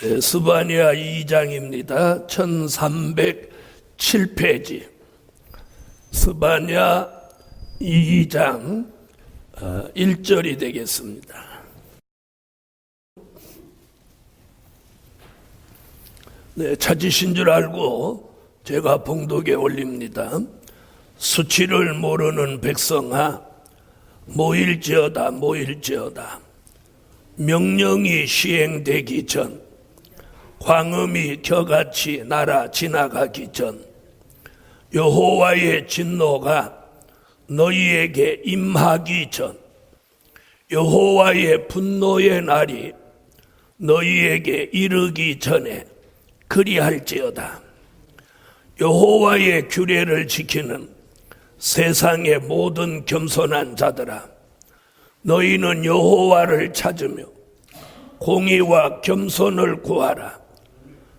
스바냐 2장입니다. 1307페이지. 스바냐 2장 1절이 되겠습니다. 네, 찾으신 줄 알고 제가 봉독에 올립니다. 수치를 모르는 백성아, 모일지어다 모일지어다. 명령이 시행되기 전, 광음이 겨같이 날아 지나가기 전, 여호와의 진노가 너희에게 임하기 전, 여호와의 분노의 날이 너희에게 이르기 전에 그리할지어다. 여호와의 규례를 지키는 세상의 모든 겸손한 자들아, 너희는 여호와를 찾으며 공의와 겸손을 구하라.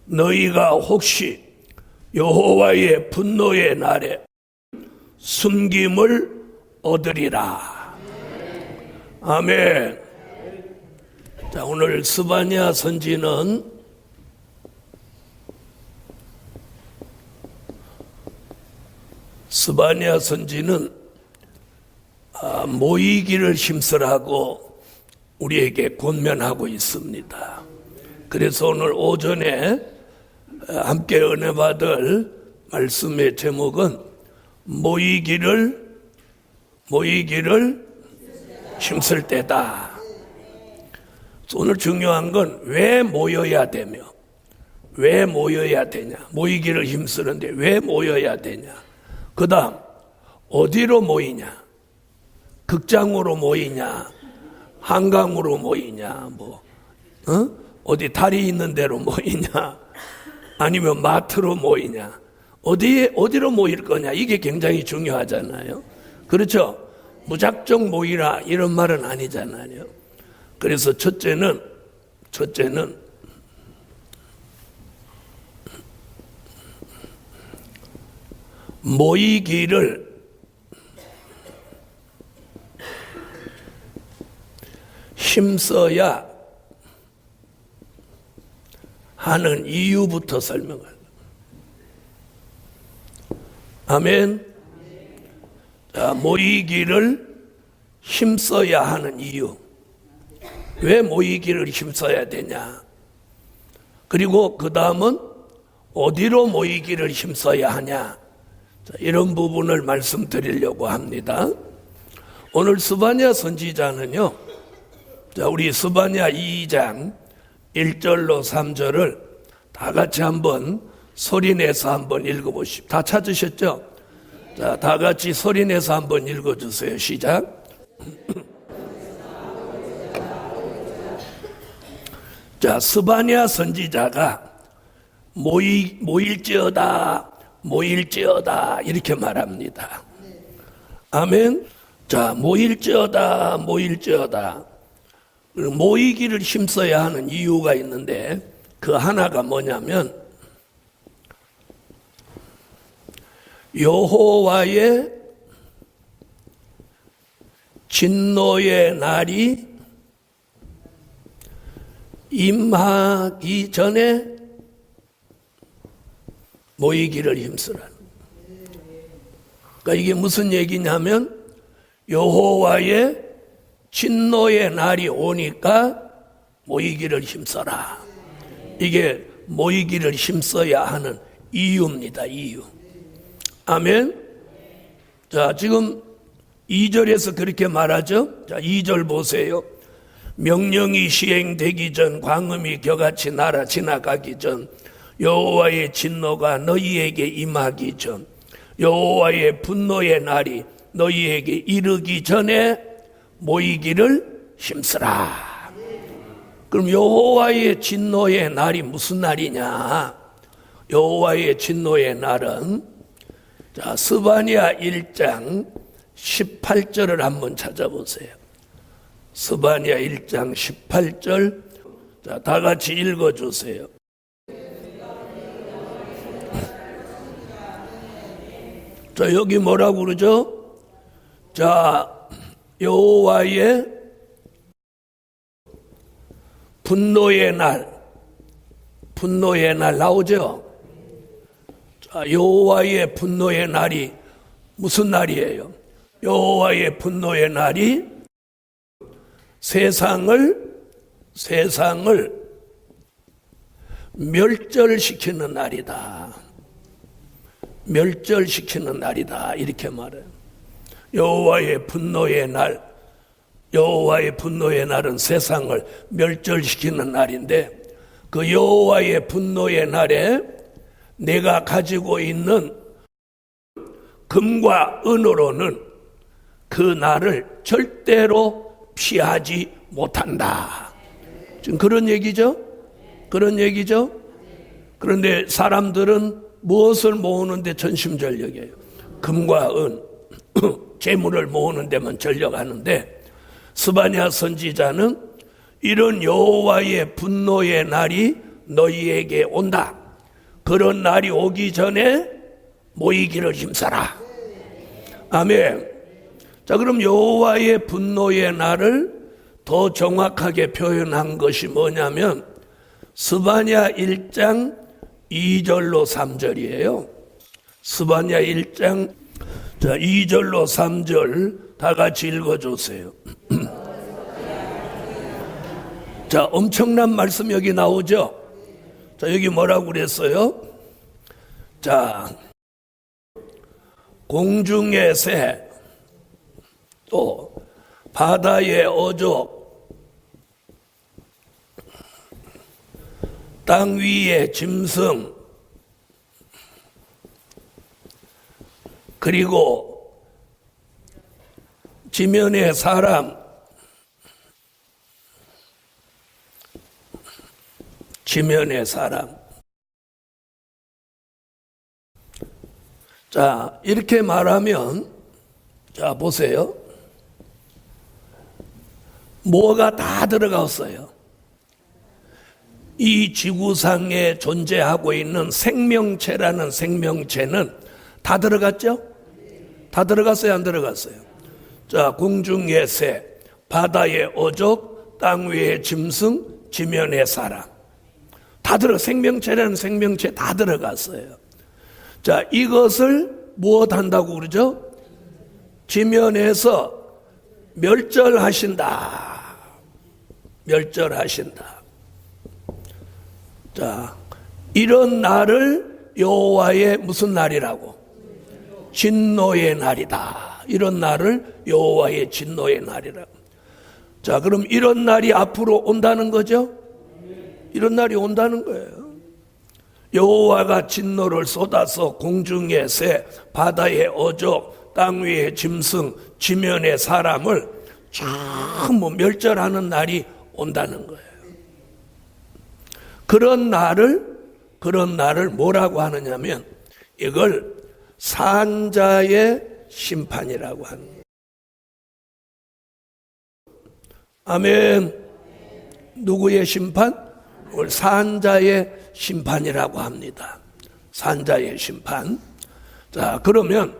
너희가 혹시 여호와의 분노의 날에 숨김을 얻으리라. 아멘. 자, 오늘 스바냐 선지는 모이기를 힘쓰라고 우리에게 권면하고 있습니다. 그래서 오늘 오전에 함께 은혜 받을 말씀의 제목은 모이기를 힘쓸 때다. 오늘 중요한 건 왜 모여야 되며 왜 모여야 되냐, 모이기를 힘쓰는데 왜 모여야 되냐, 그 다음 어디로 모이냐, 극장으로 모이냐, 한강으로 모이냐, 어디 다리 있는 데로 모이냐, 아니면 마트로 모이냐, 어디로 모일 거냐, 이게 굉장히 중요하잖아요. 그렇죠? 무작정 모이라 이런 말은 아니잖아요. 그래서 첫째는 모이기를 힘써야 하는 이유부터 설명을. 아멘. 자, 모이기를 힘써야 하는 이유. 왜 모이기를 힘써야 되냐? 그리고 그 다음은 어디로 모이기를 힘써야 하냐? 자, 이런 부분을 말씀드리려고 합니다. 오늘 스바냐 선지자는요, 자, 우리 스바냐 2장 1절로 3절을 다 같이 한번 소리내서 한번 읽어보십시오. 다 찾으셨죠? 자, 다 같이 소리내서 한번 읽어주세요. 시작. 자, 스바냐 선지자가 모일지어다 이렇게 말합니다. 아멘. 자, 모일지어다. 모이기를 힘써야 하는 이유가 있는데 그 하나가 뭐냐면 여호와의 진노의 날이 임하기 전에 모이기를 힘쓰라는. 그러니까 이게 무슨 얘기냐면 여호와의 진노의 날이 오니까 모이기를 힘써라. 이게 모이기를 힘써야 하는 이유입니다. 이유. 아멘. 자, 지금 2절에서 그렇게 말하죠. 자, 2절 보세요. 명령이 시행되기 전, 광음이 겨같이 날아 지나가기 전, 여호와의 진노가 너희에게 임하기 전, 여호와의 분노의 날이 너희에게 이르기 전에 모이기를 힘쓰라. 그럼 여호와의 진노의 날이 무슨 날이냐? 여호와의 진노의 날은, 자, 스바냐 1장 18절을 한번 찾아보세요. 스바냐 1장 18절. 자, 다 같이 읽어주세요. 자, 여기 뭐라고 그러죠? 자, 여호와의 분노의 날, 분노의 날 나오죠? 자, 여호와의 분노의 날이 무슨 날이에요? 여호와의 분노의 날이 세상을 멸절시키는 날이다. 멸절시키는 날이다. 이렇게 말해요. 여호와의 분노의 날, 여호와의 분노의 날은 세상을 멸절시키는 날인데 그 여호와의 분노의 날에 내가 가지고 있는 금과 은으로는 그 날을 절대로 피하지 못한다. 지금 그런 얘기죠? 그런 얘기죠? 그런데 사람들은 무엇을 모으는데 전심전력이에요? 금과 은, 재물을 모으는 데만 전력하는데 스바냐 선지자는 이런 여호와의 분노의 날이 너희에게 온다. 그런 날이 오기 전에 모이기를 힘써라. 아멘. 자, 그럼 여호와의 분노의 날을 더 정확하게 표현한 것이 뭐냐면 스바냐 1장 2절로 3절이에요. 스바냐 1장 2절로 3절 다 같이 읽어주세요. 자, 엄청난 말씀 여기 나오죠? 자, 여기 뭐라고 그랬어요? 자, 공중의 새, 또 바다의 어족, 땅 위의 짐승, 그리고 지면의 사람, 지면의 사람. 자, 이렇게 말하면, 자, 보세요. 뭐가 다 들어갔어요. 이 지구상에 존재하고 있는 생명체라는 생명체는 다 들어갔죠? 다 들어갔어요? 안 들어갔어요? 자, 공중의 새, 바다의 어족, 땅 위의 짐승, 지면의 사람. 다 생명체라는 생명체 다 들어갔어요. 자, 이것을 무엇 한다고 그러죠? 지면에서 멸절하신다. 멸절하신다. 자, 이런 날을 여호와의 무슨 날이라고? 진노의 날이다. 이런 날을 여호와의 진노의 날이라고. 자, 그럼 이런 날이 앞으로 온다는 거죠? 이런 날이 온다는 거예요. 여호와가 진노를 쏟아서 공중의 새, 바다의 어족, 땅 위의 짐승, 지면의 사람을 전부 멸절하는 날이 온다는 거예요. 그런 날을 뭐라고 하느냐면 이걸 산자의 심판이라고 하는 거예요. 아멘. 누구의 심판? 그걸 산자의 심판이라고 합니다. 산자의 심판. 자, 그러면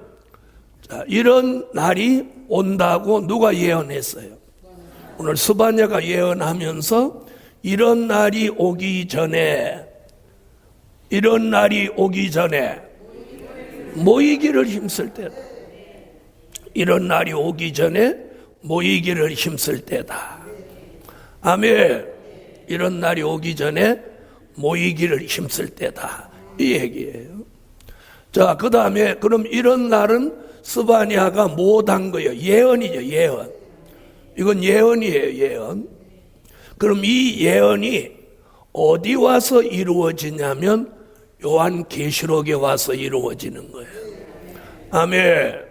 이런 날이 온다고 누가 예언했어요? 오늘 스바냐가 예언하면서 이런 날이 오기 전에 모이기를 힘쓸 때다. 이런 날이 오기 전에 모이기를 힘쓸 때다. 아멘. 이런 날이 오기 전에 모이기를 힘쓸 때다. 이 얘기예요. 자, 그 다음에 그럼 이런 날은 스바냐가 못한 거예요. 예언이죠, 예언. 이건 예언이에요, 예언. 그럼 이 예언이 어디 와서 이루어지냐면 요한계시록에 와서 이루어지는 거예요. 아멘.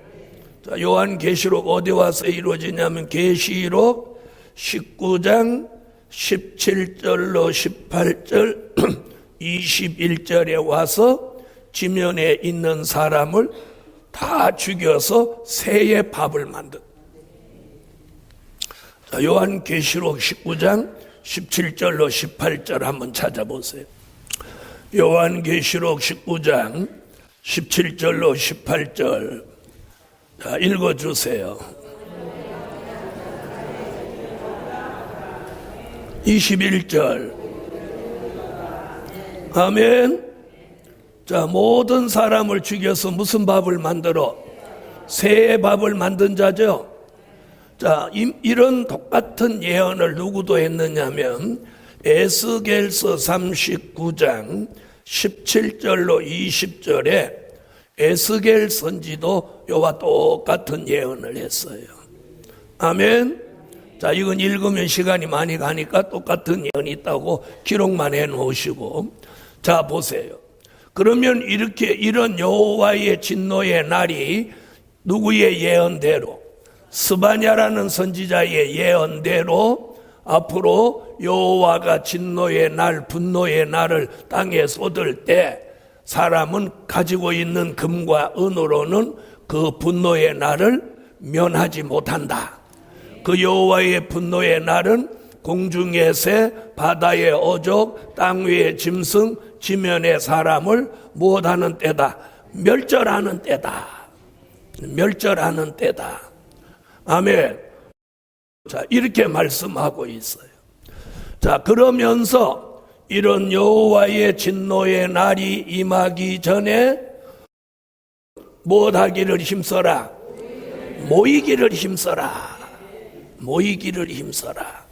자, 요한계시록 어디 와서 이루어지냐면 계시록 19장 17절로 18절 21절에 와서 지면에 있는 사람을 다 죽여서 새의 밥을 만든. 자, 요한계시록 19장 17절로 18절 한번 찾아보세요. 요한계시록 19장 17절로 18절. 자, 읽어주세요. 21절 아멘. 자, 모든 사람을 죽여서 무슨 밥을 만들어? 새의 밥을 만든 자죠. 자, 이런 똑같은 예언을 누구도 했느냐면 에스겔서 39장 17절로 20절에 에스겔 선지도 요와 똑같은 예언을 했어요. 아멘. 자, 이건 읽으면 시간이 많이 가니까 똑같은 예언이 있다고 기록만 해 놓으시고, 자, 보세요. 그러면 이렇게 이런 여호와의 진노의 날이 누구의 예언대로, 스바냐라는 선지자의 예언대로 앞으로 여호와가 진노의 날, 분노의 날을 땅에 쏟을 때 사람은 가지고 있는 금과 은으로는 그 분노의 날을 면하지 못한다. 그 여호와의 분노의 날은 공중의 새, 바다의 어족, 땅 위의 짐승, 지면의 사람을 무엇하는 때다? 멸절하는 때다. 멸절하는 때다. 아멘. 자, 이렇게 말씀하고 있어요. 자, 그러면서 이런 여호와의 진노의 날이 임하기 전에 무엇하기를 힘써라? 모이기를 힘써라. 모이기를 힘써라.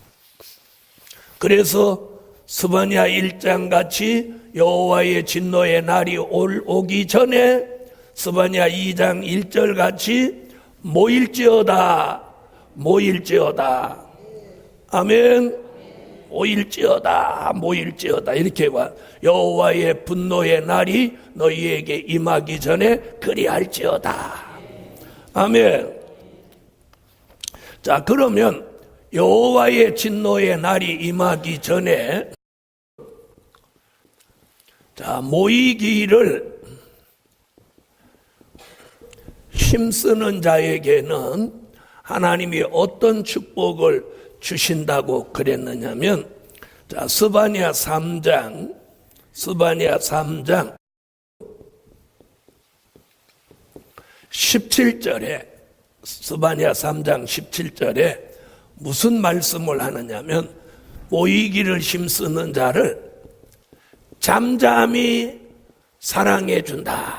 그래서 스바냐 1장 같이 여호와의 진노의 날이 오기 전에 스바냐 2장 1절 같이 모일지어다. 모일지어다. 아멘. 모일지어다. 모일지어다. 이렇게 와. 여호와의 분노의 날이 너희에게 임하기 전에 그리할지어다. 아멘. 자, 그러면 여호와의 진노의 날이 임하기 전에 자, 모이기를 힘쓰는 자에게는 하나님이 어떤 축복을 주신다고 그랬느냐면, 자, 스바냐 3장 17절에 스바냐 3장 17절에 무슨 말씀을 하느냐면, 모이기를 힘쓰는 자를 잠잠히 사랑해 준다.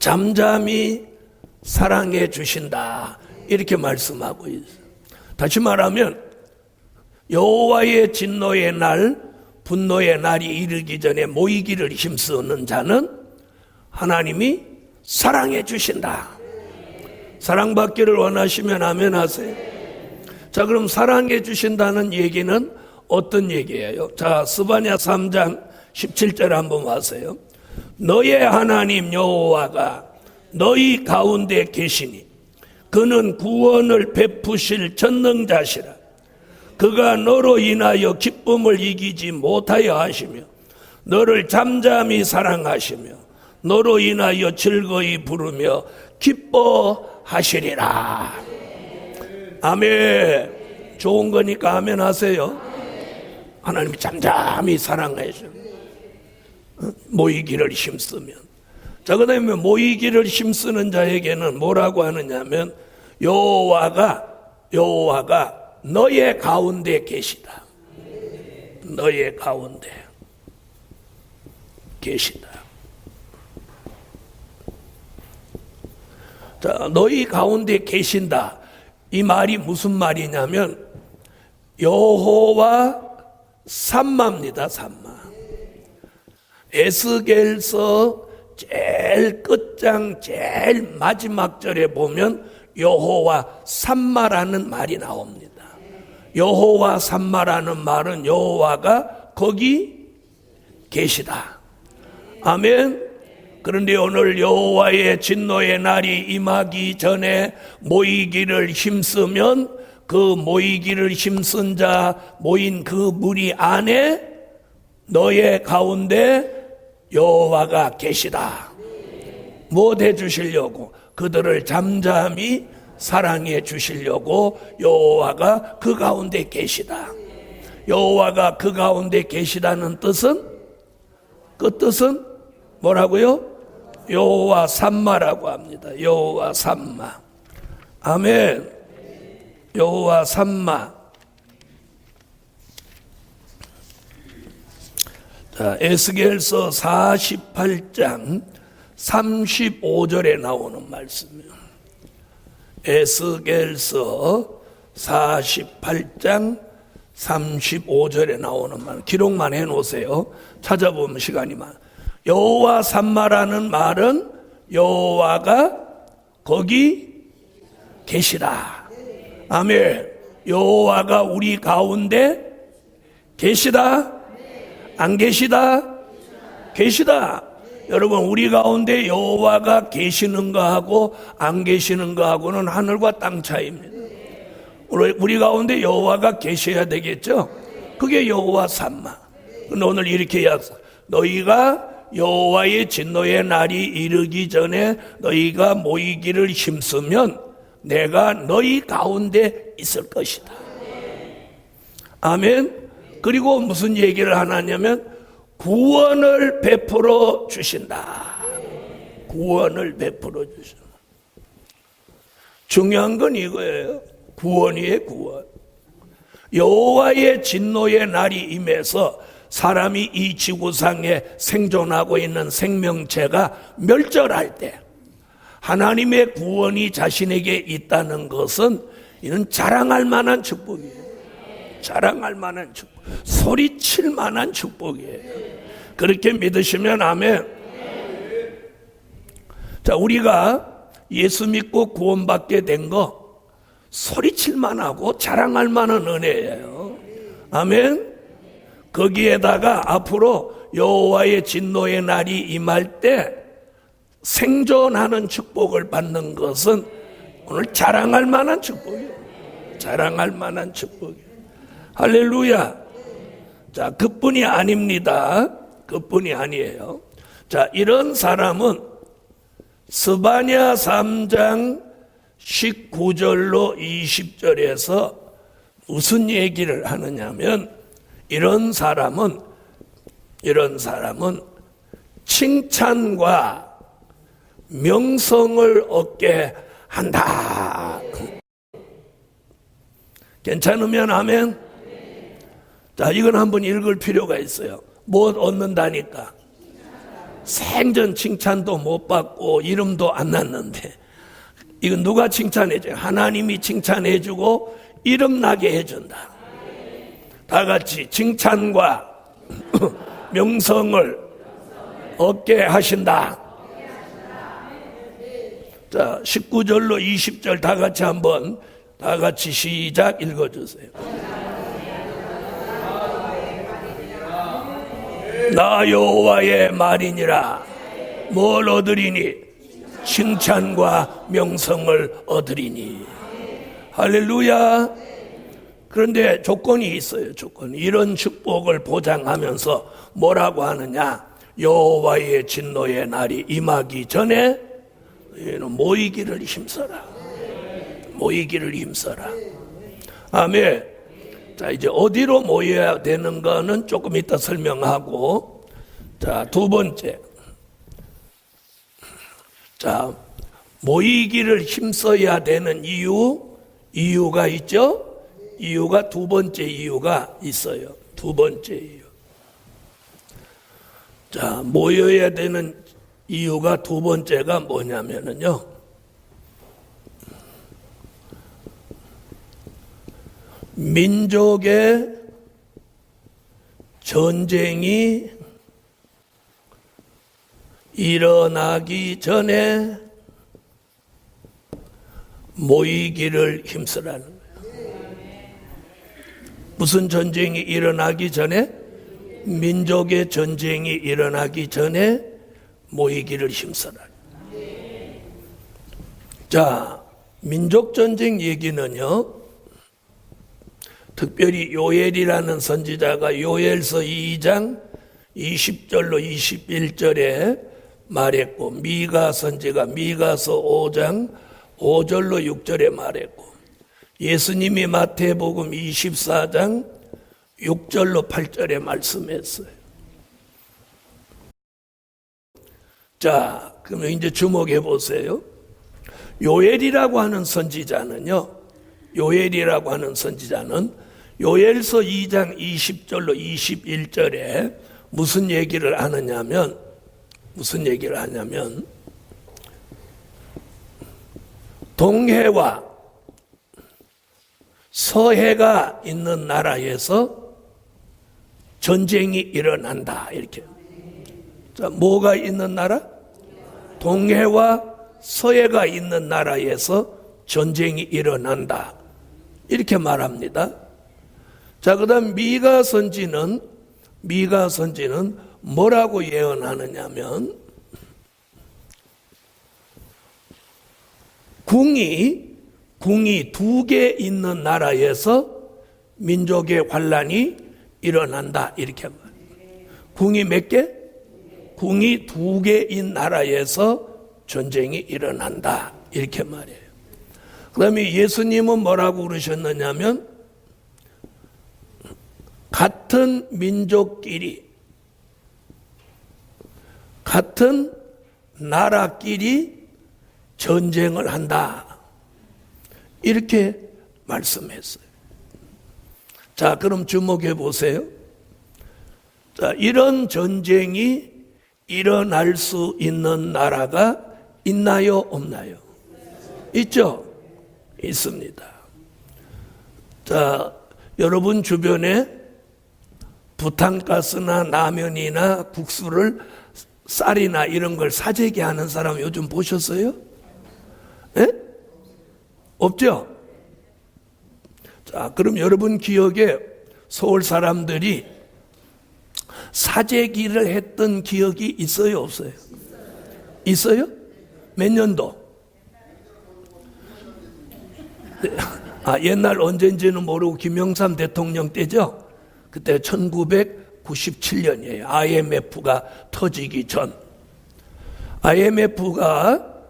잠잠히 사랑해 주신다. 이렇게 말씀하고 있어요. 다시 말하면 여호와의 진노의 날, 분노의 날이 이르기 전에 모이기를 힘쓰는 자는 하나님이 사랑해 주신다. 사랑받기를 원하시면 아멘 하세요. 자, 그럼 사랑해 주신다는 얘기는 어떤 얘기예요? 자, 스바냐 3장 17절 한번 하세요. 너의 하나님 여호와가 너희 가운데 계시니 그는 구원을 베푸실 전능자시라. 그가 너로 인하여 기쁨을 이기지 못하여 하시며 너를 잠잠히 사랑하시며 너로 인하여 즐거이 부르며 기뻐하시리라. 아멘. 좋은 거니까 아멘 하세요. 하나님이 잠잠히 사랑하시며 모이기를 힘쓰면. 자, 그 다음에 모이기를 힘쓰는 자에게는 뭐라고 하느냐면 여호와가 너의 가운데 계시다. 너의 가운데 계시다. 자, 너희 가운데 계신다. 이 말이 무슨 말이냐면 여호와 삼마입니다. 삼마. 에스겔서 제일 끝장 제일 마지막 절에 보면 여호와 삼마라는 말이 나옵니다. 여호와 삼마라는 말은 여호와가 거기 계시다. 아멘. 그런데 오늘 여호와의 진노의 날이 임하기 전에 모이기를 힘쓰면 그 모이기를 힘쓴 자 모인 그 무리 안에 너의 가운데 여호와가 계시다. 무엇 해 주시려고? 그들을 잠잠히 사랑해 주시려고 여호와가 그 가운데 계시다. 여호와가 그 가운데 계시다는 뜻은, 그 뜻은 뭐라고요? 여호와 삼마라고 합니다. 여호와 삼마. 아멘. 여호와 삼마. 자, 에스겔서 48장 35절에 나오는 말씀이에요. 에스겔서 48장 35절에 나오는 말, 기록만 해놓으세요. 찾아보면 시간이 많아. 여호와 삼마라는 말은 여호와가 거기 계시다. 아멘. 여호와가 우리 가운데 계시다? 안 계시다? 계시다. 여러분, 우리 가운데 여호와가 계시는 거하고 안 계시는 거하고는 하늘과 땅 차이입니다. 우리 가운데 여호와가 계셔야 되겠죠? 그게 여호와 삼마. 근데 오늘 이렇게 약속. 너희가 여호와의 진노의 날이 이르기 전에 너희가 모이기를 힘쓰면 내가 너희 가운데 있을 것이다. 아멘. 그리고 무슨 얘기를 하냐면 구원을 베풀어 주신다. 구원을 베풀어 주신다. 중요한 건 이거예요. 구원이에요, 구원. 여호와의 진노의 날이 임해서 사람이 이 지구상에 생존하고 있는 생명체가 멸절할 때 하나님의 구원이 자신에게 있다는 것은 이는 자랑할 만한 축복이에요. 자랑할 만한 축복. 소리칠 만한 축복이에요. 그렇게 믿으시면 아멘. 자, 우리가 예수 믿고 구원받게 된 거 소리칠 만하고 자랑할 만한 은혜예요. 아멘. 거기에다가 앞으로 여호와의 진노의 날이 임할 때 생존하는 축복을 받는 것은 오늘 자랑할 만한 축복이에요. 자랑할 만한 축복이에요. 할렐루야. 자, 그뿐이 아닙니다. 그뿐이 아니에요. 자, 이런 사람은 스바냐 3장 19절로 20절에서 무슨 얘기를 하느냐면 이런 사람은 칭찬과 명성을 얻게 한다. 괜찮으면 아멘. 자, 이건 한번 읽을 필요가 있어요. 뭐 얻는다니까? 생전 칭찬도 못 받고 이름도 안 났는데 이건 누가 칭찬해줘요? 하나님이 칭찬해주고 이름 나게 해준다. 다 같이 칭찬과 명성을 얻게 하신다. 자, 19절로 20절 다 같이 한번 다 같이 시작 읽어주세요. 나 여호와의 말이니라. 뭘 얻으리니? 칭찬과 명성을 얻으리니. 할렐루야. 그런데 조건이 있어요. 조건. 이런 축복을 보장하면서 뭐라고 하느냐? 여호와의 진노의 날이 임하기 전에 모이기를 힘써라. 모이기를 힘써라. 아멘. 자, 이제 어디로 모여야 되는 거는 조금 이따 설명하고, 자, 두 번째. 자, 모이기를 힘써야 되는 이유가 있죠? 이유가 두 번째 이유가 있어요. 두 번째 이유. 자, 모여야 되는 이유가 두 번째가 뭐냐면요. 민족의 전쟁이 일어나기 전에 모이기를 힘쓰라는 거예요. 무슨 전쟁이 일어나기 전에? 민족의 전쟁이 일어나기 전에 모이기를 힘쓰라. 자, 민족 전쟁 얘기는요, 특별히 요엘이라는 선지자가 요엘서 2장 20절로 21절에 말했고, 미가 선지가 미가서 5장 5절로 6절에 말했고, 예수님이 마태복음 24장 6절로 8절에 말씀했어요. 자, 그럼 이제 주목해 보세요. 요엘이라고 하는 선지자는 요엘서 2장 20절로 21절에 무슨 얘기를 하냐면 동해와 서해가 있는 나라에서 전쟁이 일어난다. 이렇게. 자, 뭐가 있는 나라? 동해와 서해가 있는 나라에서 전쟁이 일어난다. 이렇게 말합니다. 자, 그 다음 미가 선지는 뭐라고 예언하느냐면, 궁이 두 개 있는 나라에서 민족의 환란이 일어난다. 이렇게 말해요. 궁이 몇 개? 궁이 두 개인 나라에서 전쟁이 일어난다. 이렇게 말해요. 그 다음에 예수님은 뭐라고 그러셨느냐면, 같은 민족끼리, 같은 나라끼리 전쟁을 한다. 이렇게 말씀했어요. 자, 그럼 주목해 보세요. 자, 이런 전쟁이 일어날 수 있는 나라가 있나요? 없나요? 있죠? 있습니다. 자, 여러분 주변에 부탄가스나 라면이나 국수를, 쌀이나 이런 걸 사재기 하는 사람 요즘 보셨어요? 네? 없죠? 자, 그럼 여러분 기억에 서울 사람들이 사재기를 했던 기억이 있어요? 없어요? 있어요? 몇 년도? 옛날 언젠지는 모르고 김영삼 대통령 때죠? 그때 1997년이에요. IMF가 터지기 전. IMF가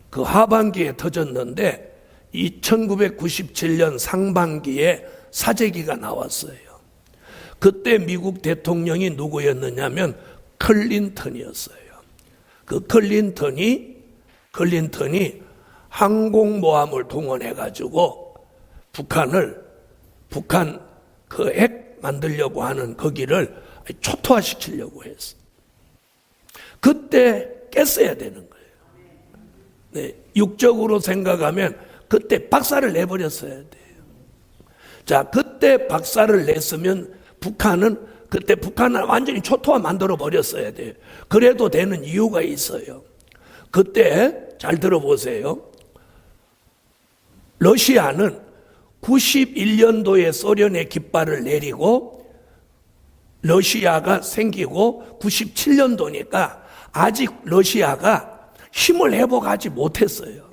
그 하반기에 터졌는데 1997년 상반기에 사재기가 나왔어요. 그때 미국 대통령이 누구였느냐면 클린턴이었어요. 그 클린턴이 항공모함을 동원해가지고 북한 그 핵 만들려고 하는 거기를 초토화시키려고 했어. 그때 깼어야 되는 거예요. 네, 육적으로 생각하면 그때 박살을 내버렸어야 돼요. 자, 그때 박살을 냈으면 북한을 완전히 초토화 만들어 버렸어야 돼요. 그래도 되는 이유가 있어요. 그때 잘 들어보세요. 러시아는 91년도에 소련의 깃발을 내리고 러시아가 생기고 97년도니까 아직 러시아가 힘을 회복하지 못했어요.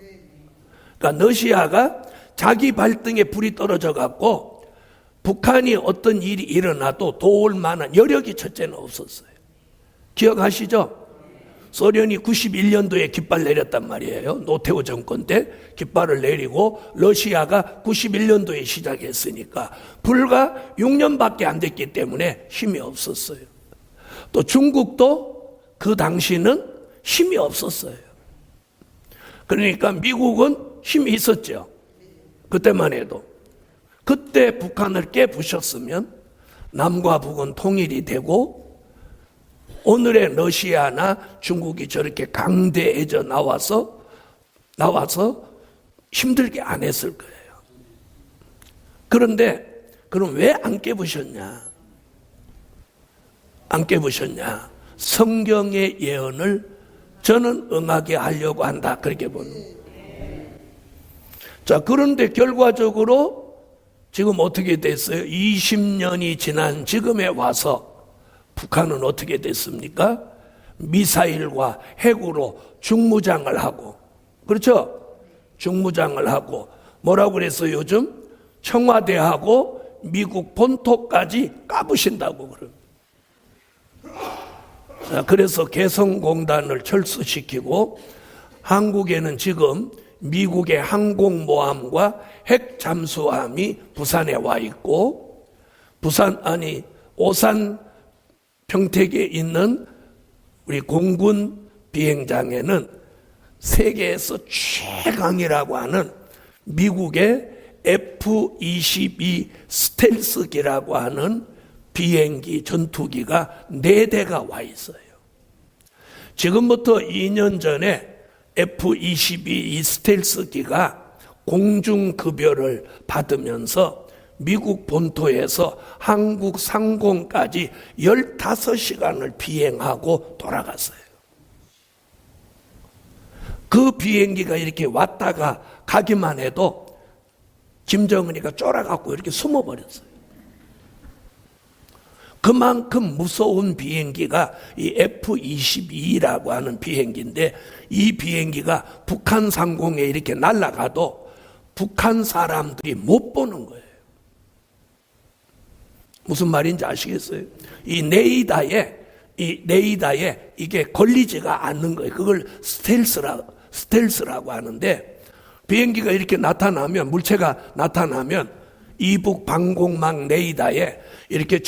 그러니까 러시아가 자기 발등에 불이 떨어져 갖고 북한이 어떤 일이 일어나도 도울 만한 여력이 첫째는 없었어요. 기억하시죠? 소련이 91년도에 깃발 내렸단 말이에요. 노태우 정권 때 깃발을 내리고 러시아가 91년도에 시작했으니까 불과 6년밖에 안 됐기 때문에 힘이 없었어요. 또 중국도 그 당시는 힘이 없었어요. 그러니까 미국은 힘이 있었죠. 그때만 해도. 그때 북한을 깨부셨으면 남과 북은 통일이 되고 오늘의 러시아나 중국이 저렇게 강대해져 나와서 힘들게 안 했을 거예요. 그런데 그럼 왜 안 깨부셨냐? 안 깨부셨냐? 성경의 예언을 저는 응하게 하려고 한다. 그렇게 보는 거예요. 자, 그런데 결과적으로 지금 어떻게 됐어요? 20년이 지난 지금에 와서 북한은 어떻게 됐습니까? 미사일과 핵으로 중무장을 하고, 그렇죠? 중무장을 하고, 뭐라고 그랬어요, 요즘? 청와대하고 미국 본토까지 까부신다고 그래요. 그래서 개성공단을 철수시키고, 한국에는 지금 미국의 항공모함과 핵 잠수함이 부산에 와 있고, 오산 평택에 있는 우리 공군 비행장에는 세계에서 최강이라고 하는 미국의 F-22 스텔스기라고 하는 비행기, 전투기가 4대가 와 있어요. 지금부터 2년 전에 F-22 스텔스기가 공중급여를 받으면서 미국 본토에서 한국 상공까지 15시간을 비행하고 돌아갔어요. 그 비행기가 이렇게 왔다가 가기만 해도 김정은이가 쫄아갖고 이렇게 숨어버렸어요. 그만큼 무서운 비행기가 이 F-22라고 하는 비행기인데, 이 비행기가 북한 상공에 이렇게 날아가도 북한 사람들이 못 보는 거예요. 무슨 말인지 아시겠어요? 이 레이더에 이게 걸리지가 않는 거예요. 그걸 스텔스라고 하는데, 비행기가 이렇게 나타나면, 물체가 나타나면 이북 방공망 레이더에 이렇게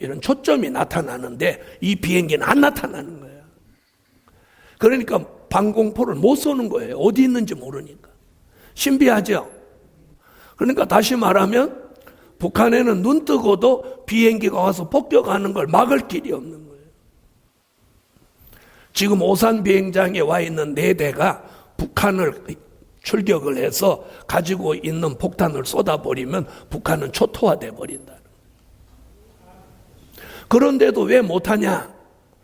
이런 초점이 나타나는데 이 비행기는 안 나타나는 거예요. 그러니까 방공포를 못 쏘는 거예요. 어디 있는지 모르니까. 신비하죠? 그러니까 다시 말하면 북한에는 눈 뜨고도 비행기가 와서 폭격하는 걸 막을 길이 없는 거예요. 지금 오산 비행장에 와 있는 4대가 북한을 출격을 해서 가지고 있는 폭탄을 쏟아버리면 북한은 초토화돼 버린다. 그런데도 왜 못하냐?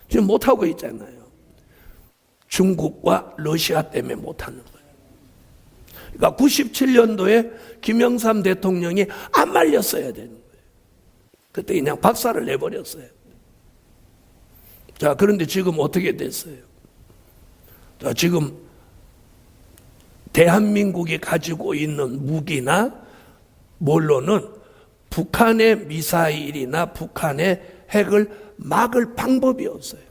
지금 못하고 있잖아요. 중국과 러시아 때문에 못하는 거예요. 그러니까 97년도에 김영삼 대통령이 안 말렸어야 되는 거예요. 그때 그냥 박살을 내버렸어요. 자, 그런데 지금 어떻게 됐어요? 자, 지금 대한민국이 가지고 있는 무기나 뭘로는 북한의 미사일이나 북한의 핵을 막을 방법이 없어요.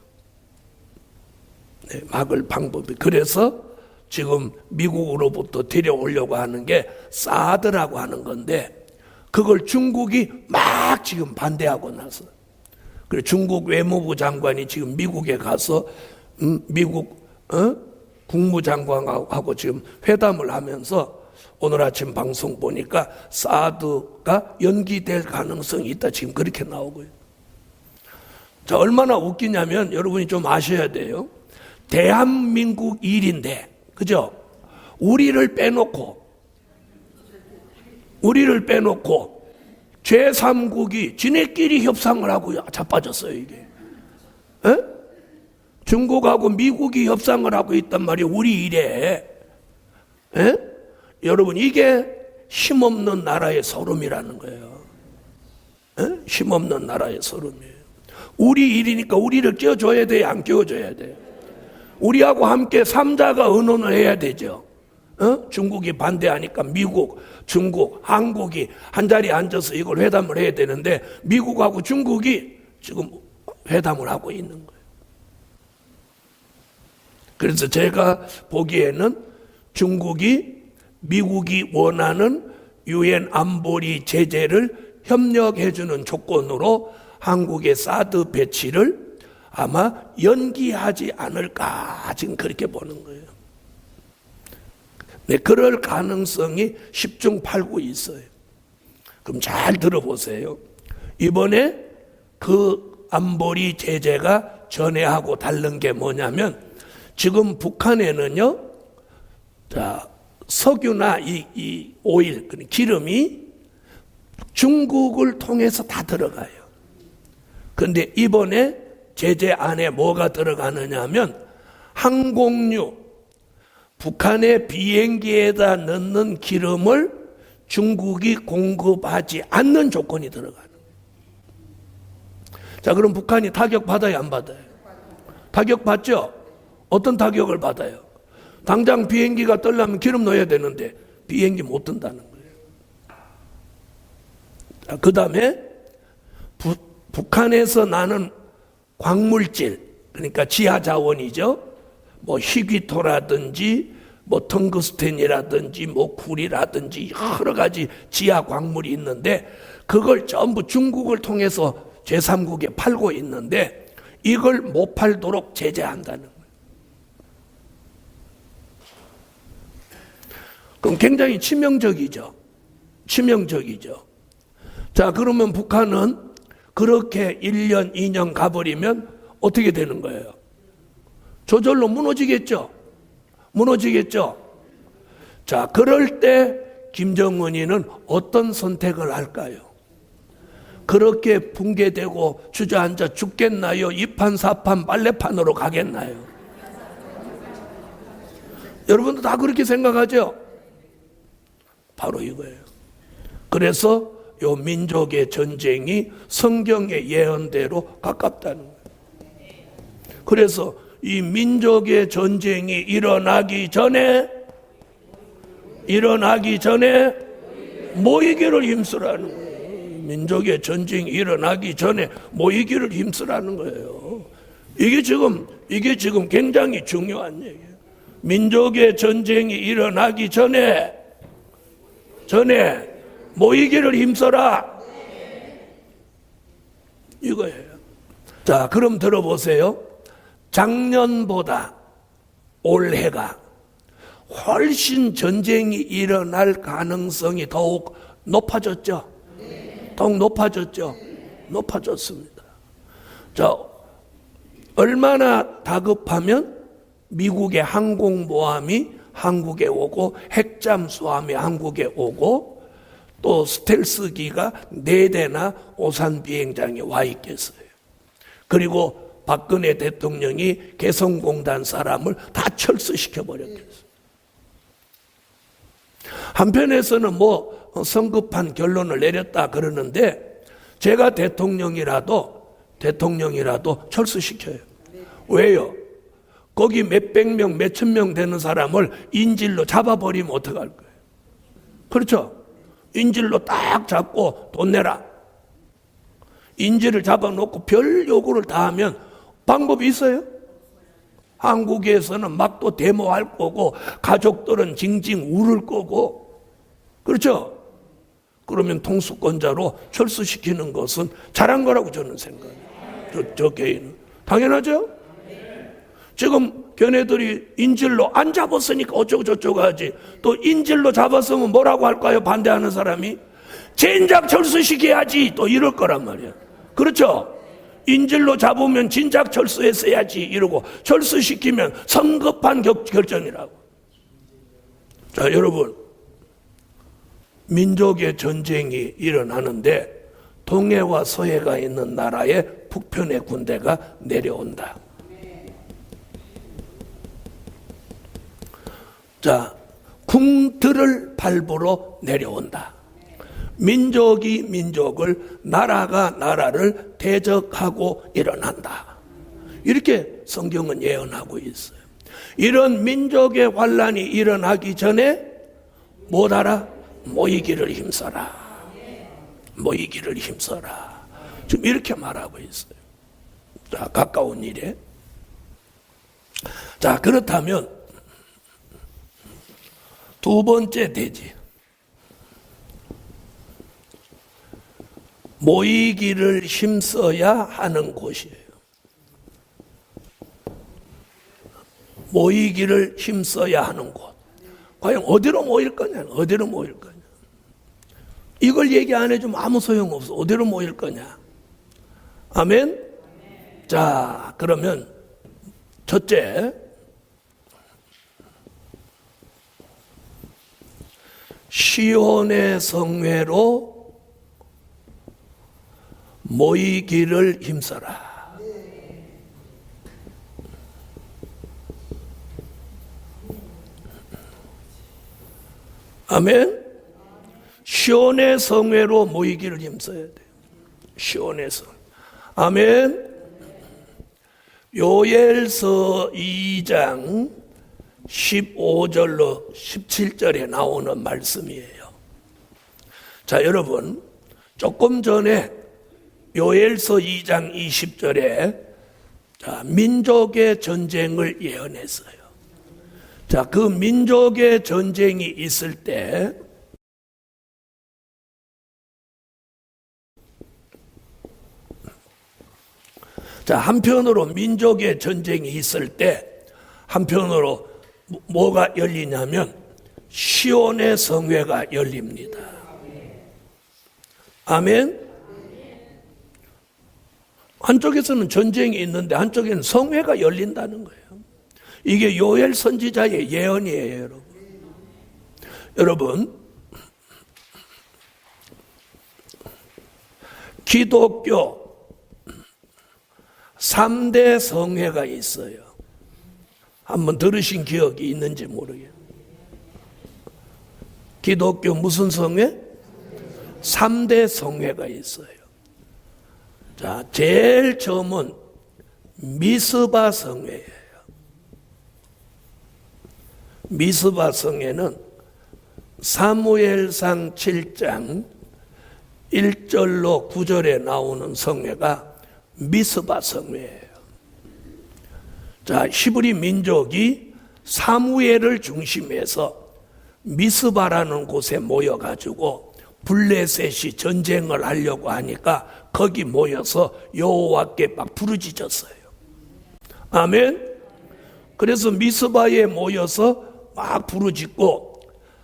네, 막을 방법이. 그래서 지금 미국으로부터 데려오려고 하는 게 사드라고 하는 건데, 그걸 중국이 막 지금 반대하고 나서, 그래 중국 외무부 장관이 지금 미국에 가서 미국 국무장관하고 지금 회담을 하면서 오늘 아침 방송 보니까 사드가 연기될 가능성이 있다, 지금 그렇게 나오고요. 자, 얼마나 웃기냐면 여러분이 좀 아셔야 돼요. 대한민국 일인데, 그죠? 우리를 빼놓고 제3국이 지네끼리 협상을 하고 자빠졌어요, 이게. 에? 중국하고 미국이 협상을 하고 있단 말이에요, 우리 일에. 에? 여러분, 이게 힘없는 나라의 서름이라는 거예요. 에? 힘없는 나라의 서름이에요. 우리 일이니까 우리를 껴줘야 돼요, 안 껴줘야 돼요? 우리하고 함께 3자가 의논을 해야 되죠. 중국이 반대하니까 미국, 중국, 한국이 한 자리에 앉아서 이걸 회담을 해야 되는데 미국하고 중국이 지금 회담을 하고 있는 거예요. 그래서 제가 보기에는 중국이 미국이 원하는 유엔 안보리 제재를 협력해주는 조건으로 한국의 사드 배치를 아마 연기하지 않을까, 지금 그렇게 보는 거예요. 네, 그럴 가능성이 10중 8구 있어요. 그럼 잘 들어보세요. 이번에 그 안보리 제재가 전에하고 다른 게 뭐냐면, 지금 북한에는요, 자, 석유나 이 오일, 기름이 중국을 통해서 다 들어가요. 그런데 이번에 제재 안에 뭐가 들어가느냐 하면 항공유, 북한의 비행기에다 넣는 기름을 중국이 공급하지 않는 조건이 들어가는 거예요. 자, 그럼 북한이 타격 받아요, 안 받아요? 타격 받죠? 어떤 타격을 받아요? 당장 비행기가 떠려면 기름 넣어야 되는데 비행기 못 뜬다는 거예요. 자, 그 다음에 북한에서 나는 광물질, 그러니까 지하 자원이죠. 뭐 희귀토라든지 뭐 텅그스텐이라든지 뭐 구리라든지 여러 가지 지하 광물이 있는데 그걸 전부 중국을 통해서 제3국에 팔고 있는데 이걸 못 팔도록 제재한다는 거예요. 그럼 굉장히 치명적이죠. 자, 그러면 북한은 그렇게 1년, 2년 가버리면 어떻게 되는 거예요? 저절로 무너지겠죠? 무너지겠죠? 자, 그럴 때 김정은이는 어떤 선택을 할까요? 그렇게 붕괴되고 주저앉아 죽겠나요? 이판사판 빨래판으로 가겠나요? 여러분도 다 그렇게 생각하죠? 바로 이거예요. 그래서 요 민족의 전쟁이 성경의 예언대로 가깝다는 거예요. 그래서 이 민족의 전쟁이 일어나기 전에 모이기를 힘쓰라는 거예요. 민족의 전쟁이 일어나기 전에 모이기를 힘쓰라는 거예요. 이게 지금 굉장히 중요한 얘기예요. 민족의 전쟁이 일어나기 전에 모이기를 힘써라. 이거예요. 자, 그럼 들어보세요. 작년보다 올해가 훨씬 전쟁이 일어날 가능성이 더욱 높아졌죠? 더욱 높아졌죠? 높아졌습니다. 자, 얼마나 다급하면 미국의 항공모함이 한국에 오고 핵잠수함이 한국에 오고 또 스텔스기가 4대나 오산 비행장에 와 있겠어요. 그리고 박근혜 대통령이 개성공단 사람을 다 철수시켜 버렸겠어요. 한편에서는 성급한 결론을 내렸다 그러는데 제가 대통령이라도 철수시켜요. 왜요? 거기 몇백 명, 몇천 명 되는 사람을 인질로 잡아버리면 어떡할 거예요? 그렇죠? 인질로 딱 잡고 돈 내라. 인질을 잡아놓고 별 요구를 다 하면 방법이 있어요? 한국에서는 막 또 데모할 거고 가족들은 징징 울을 거고 그렇죠? 그러면 통수권자로 철수시키는 것은 잘한 거라고 저는 생각해요. 저 개인은. 당연하죠? 지금 걔네들이 인질로 안 잡았으니까 어쩌고 저쩌고 하지. 또 인질로 잡았으면 뭐라고 할까요? 반대하는 사람이 진작 철수시켜야지 또 이럴 거란 말이야. 그렇죠? 인질로 잡으면 진작 철수했어야지 이러고 철수시키면 성급한 결정이라고. 자, 여러분, 민족의 전쟁이 일어나는데 동해와 서해가 있는 나라에 북편의 군대가 내려온다. 자, 궁들을 밟으러 내려온다. 민족이 민족을, 나라가 나라를 대적하고 일어난다. 이렇게 성경은 예언하고 있어요. 이런 민족의 환란이 일어나기 전에 못 알아? 모이기를 힘써라. 모이기를 힘써라. 지금 이렇게 말하고 있어요. 자, 가까운 일에. 자, 그렇다면 두 번째 대지. 모이기를 힘써야 하는 곳이에요. 모이기를 힘써야 하는 곳. 과연 어디로 모일 거냐? 어디로 모일 거냐? 이걸 얘기 안 해주면 아무 소용없어. 어디로 모일 거냐? 아멘? 자, 그러면 첫째, 시온의 성회로 모이기를 힘써라. 아멘? 시온의 성회로 모이기를 힘써야 돼요. 시온의 성. 아멘? 요엘서 2장 15절로 17절에 나오는 말씀이에요. 자, 여러분, 조금 전에 요엘서 2장 20절에 민족의 전쟁을 예언했어요. 자, 그 민족의 전쟁이 있을 때 자, 한편으로 민족의 전쟁이 있을 때 한편으로 뭐가 열리냐면 시온의 성회가 열립니다. 아멘? 한쪽에서는 전쟁이 있는데 한쪽에는 성회가 열린다는 거예요. 이게 요엘 선지자의 예언이에요, 여러분. 여러분, 기독교 3대 성회가 있어요. 한번 들으신 기억이 있는지 모르겠어요. 기독교 무슨 성회? 3대 성회가 있어요. 자, 제일 처음은 미스바 성회예요. 미스바 성회는 사무엘상 7장 1절로 9절에 나오는 성회가 미스바 성회예요. 자, 히브리 민족이 사무엘을 중심해서 미스바라는 곳에 모여가지고 블레셋이 전쟁을 하려고 하니까 거기 모여서 여호와께 막 부르짖었어요. 아멘. 그래서 미스바에 모여서 막 부르짖고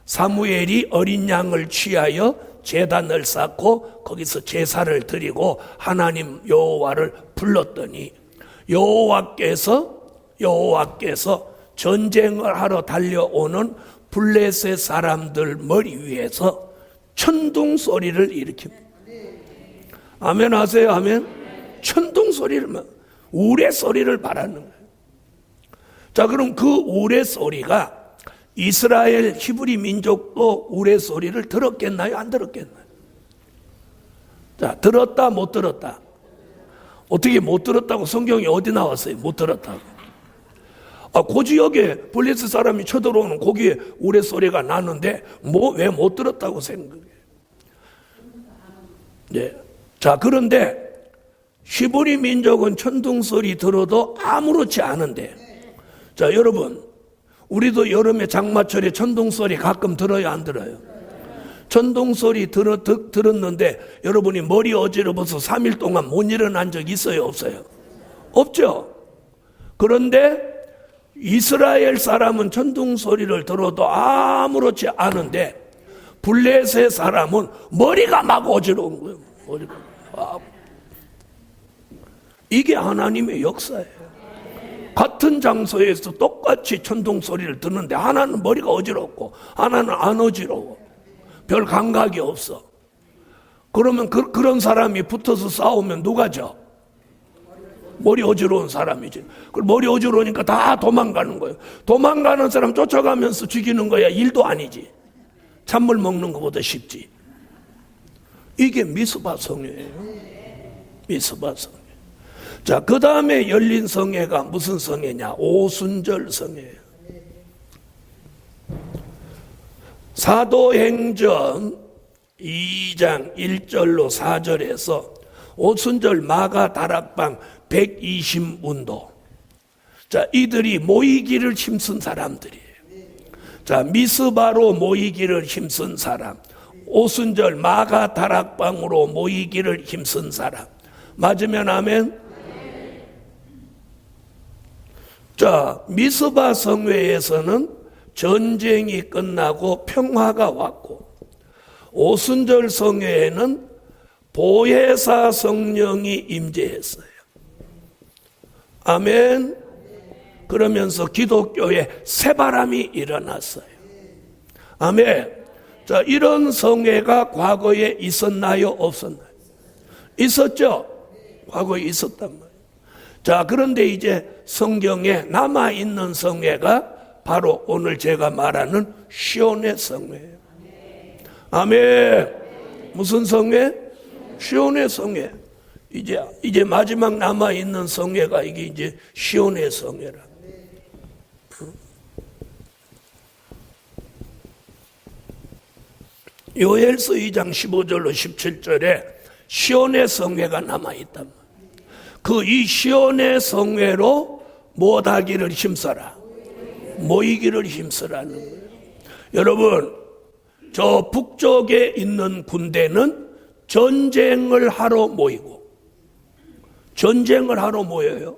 사무엘이 어린 양을 취하여 제단을 쌓고 거기서 제사를 드리고 하나님 여호와를 불렀더니 여호와께서 전쟁을 하러 달려오는 블레셋 사람들 머리 위에서 천둥 소리를 일으킵니다. 아멘 하세요. 아멘. 천둥 소리를, 우레 소리를 말하는 거예요. 자, 그럼 그 우레 소리가 이스라엘 히브리 민족도 우레 소리를 들었겠나요? 안 들었겠나요? 자, 들었다 못 들었다? 어떻게 못 들었다고 성경이 어디 나왔어요? 못 들었다고. 그 지역에 블레셋 사람이 쳐들어오는 거기에 우레 소리가 나는데 왜 못 들었다고 생각해요? 네. 자, 그런데 히브리 민족은 천둥 소리 들어도 아무렇지 않은데, 자, 여러분, 우리도 여름에 장마철에 천둥 소리 가끔 들어요, 안 들어요? 천둥 소리 들었는데 여러분이 머리 어지러워서 3일 동안 못 일어난 적 있어요, 없어요? 없죠. 그런데 이스라엘 사람은 천둥 소리를 들어도 아무렇지 않은데 블레셋 사람은 머리가 막 어지러운 거예요. 이게 하나님의 역사예요. 같은 장소에서 똑같이 천둥 소리를 듣는데 하나는 머리가 어지럽고 하나는 안 어지러워. 별 감각이 없어. 그러면 그런 사람이 붙어서 싸우면 누가 져? 머리 어지러운 사람이지. 머리 어지러우니까 다 도망가는 거예요. 도망가는 사람 쫓아가면서 죽이는 거야 일도 아니지. 찬물 먹는 것보다 쉽지. 이게 미스바 성회예요. 미스바 성회. 자, 그 다음에 열린 성회가 무슨 성회냐? 오순절 성회예요. 사도행전 2장 1절로 4절에서 오순절 마가 다락방 120운동. 자, 이들이 모이기를 힘쓴 사람들이에요. 자, 미스바로 모이기를 힘쓴 사람, 오순절 마가 다락방으로 모이기를 힘쓴 사람. 맞으면 아멘? 자, 미스바 성회에서는 전쟁이 끝나고 평화가 왔고, 오순절 성회에는 보혜사 성령이 임재했어요. 아멘. 그러면서 기독교에 새바람이 일어났어요. 아멘. 자, 이런 성회가 과거에 있었나요? 없었나요? 있었죠? 과거에 있었단 말이에요. 자, 그런데 이제 성경에 남아있는 성회가 바로 오늘 제가 말하는 시온의 성회예요. 아멘. 무슨 성회? 시온의 성회. 이제 마지막 남아있는 성회가 이게 이제 시온의 성회라. 요엘서 2장 15절로 17절에 시온의 성회가 남아있단 말이에요. 이 시온의 성회로 못하기를 힘써라. 모이기를 힘쓰라는 거예요. 여러분, 저 북쪽에 있는 군대는 전쟁을 하러 모이고, 전쟁을 하러 모여요.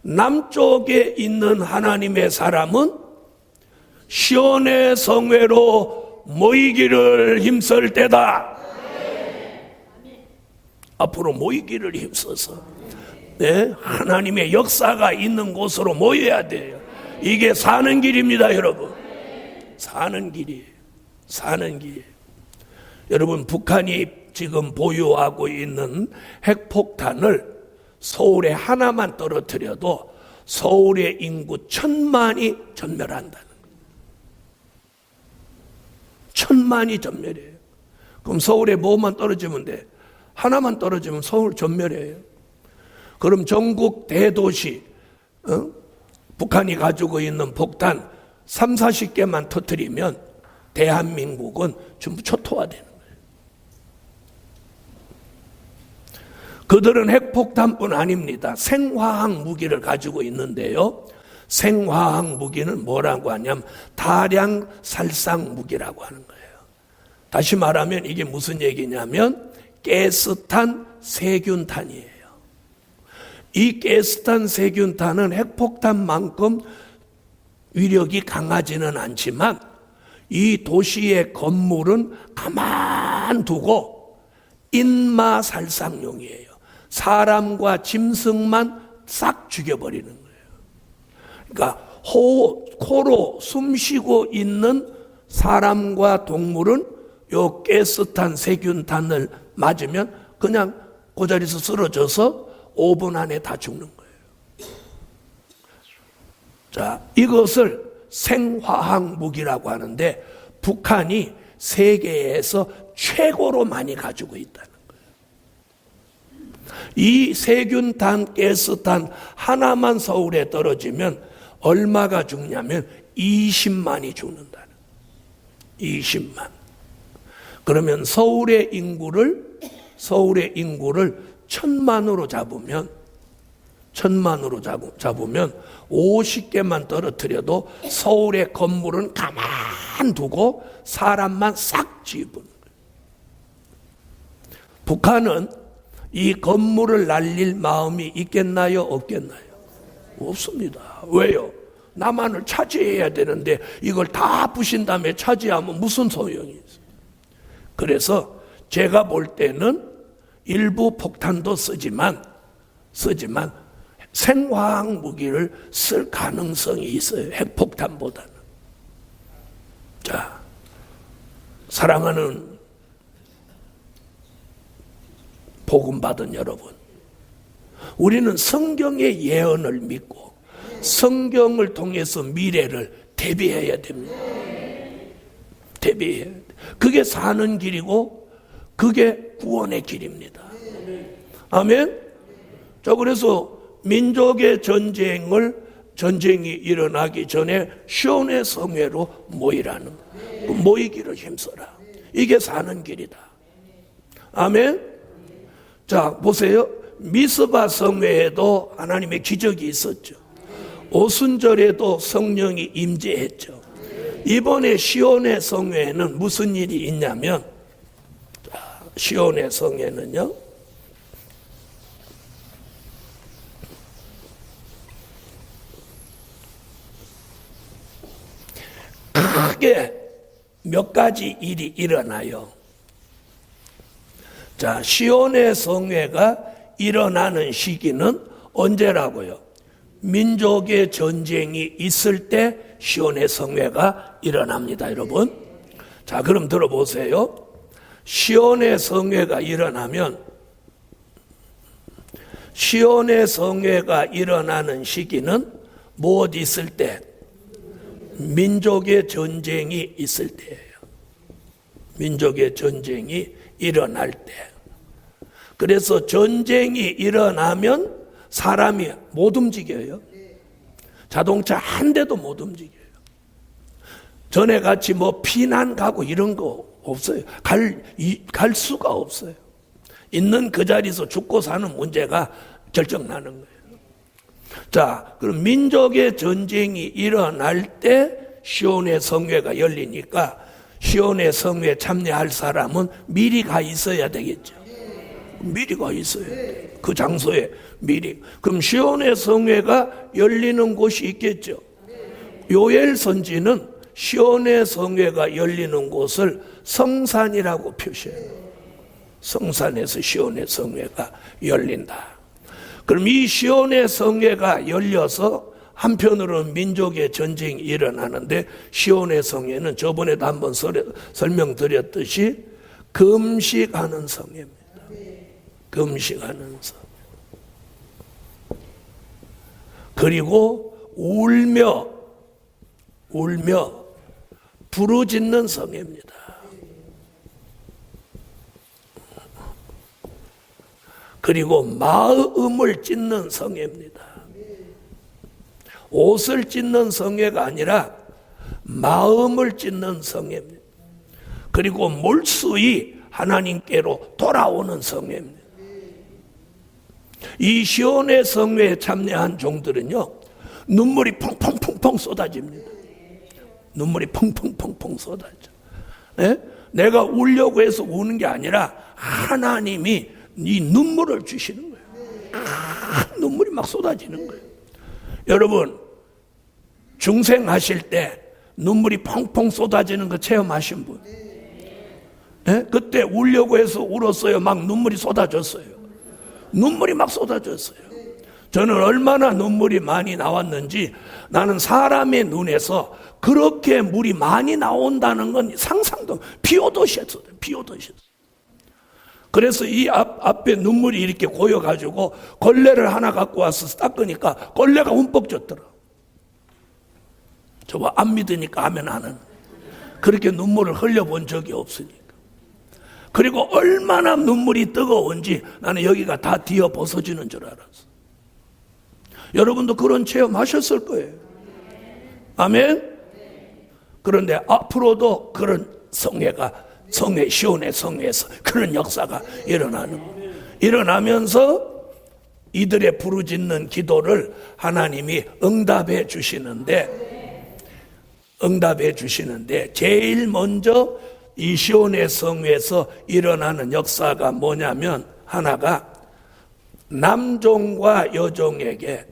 남쪽에 있는 하나님의 사람은 시온의 성회로 모이기를 힘쓸 때다. 앞으로 모이기를 힘써서 네? 하나님의 역사가 있는 곳으로 모여야 돼요. 이게 사는 길입니다, 여러분. 사는 길이에요. 사는 길. 여러분, 북한이 지금 보유하고 있는 핵폭탄을 서울에 하나만 떨어뜨려도 서울의 인구 1,000만이 전멸한다는 거예요. 1,000만이 전멸해요. 그럼 서울에 뭐만 떨어지면 돼? 하나만 떨어지면 서울 전멸해요. 그럼 전국 대도시, 북한이 가지고 있는 폭탄 3, 40개만 터뜨리면 대한민국은 전부 초토화되는 거예요. 그들은 핵폭탄뿐 아닙니다. 생화학 무기를 가지고 있는데요. 생화학 무기는 뭐라고 하냐면 다량 살상 무기라고 하는 거예요. 다시 말하면 이게 무슨 얘기냐면 가스탄 세균탄이에요. 이 가스탄 세균탄은 핵폭탄만큼 위력이 강하지는 않지만 이 도시의 건물은 가만두고 인마살상용이에요. 사람과 짐승만 싹 죽여버리는 거예요. 그러니까 코로 숨쉬고 있는 사람과 동물은 요 가스탄 세균탄을 맞으면 그냥 그 자리에서 쓰러져서 5분 안에 다 죽는 거예요. 자, 이것을 생화학 무기라고 하는데 북한이 세계에서 최고로 많이 가지고 있다는 거예요. 이 세균탄, 가스탄 하나만 서울에 떨어지면 얼마가 죽냐면 20만이 죽는다는 거예요. 20만. 그러면 서울의 인구를 1,000만으로 잡으면 50개만 떨어뜨려도 서울의 건물은 가만두고 사람만 싹 집은 거예요. 북한은 이 건물을 날릴 마음이 있겠나요? 없겠나요? 없습니다. 왜요? 남한을 차지해야 되는데 이걸 다 부신 다음에 차지하면 무슨 소용이 있어요? 그래서 제가 볼 때는 일부 폭탄도 쓰지만 생화학 무기를 쓸 가능성이 있어요. 핵폭탄보다는. 자, 사랑하는 복음 받은 여러분, 우리는 성경의 예언을 믿고 성경을 통해서 미래를 대비해야 됩니다. 대비해야 돼. 그게 사는 길이고 그게 구원의 길입니다. 아멘. 자, 그래서 민족의 전쟁이 일어나기 전에 시온의 성회로 모이라는 거예요. 모이기를 힘써라. 이게 사는 길이다. 아멘. 자, 보세요. 미스바 성회에도 하나님의 기적이 있었죠. 오순절에도 성령이 임재했죠. 이번에 시온의 성회에는 무슨 일이 있냐면, 시온의 성회는요, 크게 몇 가지 일이 일어나요. 자, 시온의 성회가 일어나는 시기는 언제라고요? 민족의 전쟁이 있을 때 시온의 성회가 일어납니다, 여러분. 자, 그럼 들어보세요. 시온의 성회가 일어나면, 시온의 성회가 일어나는 시기는 무엇 있을 때? 민족의 전쟁이 있을 때예요. 민족의 전쟁이 일어날 때. 그래서 전쟁이 일어나면 사람이 못 움직여요. 자동차 한 대도 못 움직여요. 전에 같이 뭐 피난 가고 이런 거 없어요. 갈 수가 없어요. 있는 그 자리에서 죽고 사는 문제가 결정나는 거예요. 자, 그럼 민족의 전쟁이 일어날 때 시온의 성회가 열리니까 시온의 성회에 참여할 사람은 미리 가 있어야 되겠죠. 미리 가 있어야 돼요. 그 장소에 미리. 그럼 시온의 성회가 열리는 곳이 있겠죠. 요엘 선지는 시온의 성회가 열리는 곳을 성산이라고 표시해요. 성산에서 시온의 성회가 열린다. 그럼 이 시온의 성회가 열려서 한편으로는 민족의 전쟁이 일어나는데, 시온의 성회는 저번에도 한번 설명드렸듯이 금식하는 성회입니다. 금식하는 성. 그리고 울며 부르짖는 성회입니다. 그리고 마음을 찢는 성회입니다. 옷을 찢는 성회가 아니라 마음을 찢는 성회입니다. 그리고 몰수히 하나님께로 돌아오는 성회입니다. 이 시온의 성회에 참여한 종들은요, 눈물이 펑펑펑펑 쏟아집니다. 눈물이 펑펑펑펑 쏟아져. 네? 내가 울려고 해서 우는 게 아니라 하나님이 이 눈물을 주시는 거예요. 눈물이 막 쏟아지는 거예요. 여러분, 중생하실 때 눈물이 펑펑 쏟아지는 거 체험하신 분? 네? 그때 울려고 해서 울었어요? 막 눈물이 쏟아졌어요? 눈물이 막 쏟아졌어요. 저는 얼마나 눈물이 많이 나왔는지, 나는 사람의 눈에서 그렇게 물이 많이 나온다는 건 상상도, 비 오듯이 했어요. 비 오듯이 했어요. 그래서 이 앞에 눈물이 이렇게 고여가지고 걸레를 하나 갖고 와서 닦으니까 걸레가 흠뻑 젖더라. 저거 안 믿으니까 하면 하는. 그렇게 눈물을 흘려본 적이 없으니까. 그리고 얼마나 눈물이 뜨거운지 나는 여기가 다 뒤어 벗어지는 줄 알았어. 여러분도 그런 체험 하셨을 거예요. 아멘? 그런데 앞으로도 그런 성회, 시온의 성회에서 그런 역사가 일어나면서 이들의 부르짖는 기도를 하나님이 응답해 주시는데, 제일 먼저 이 시온의 성회에서 일어나는 역사가 뭐냐면, 하나가 남종과 여종에게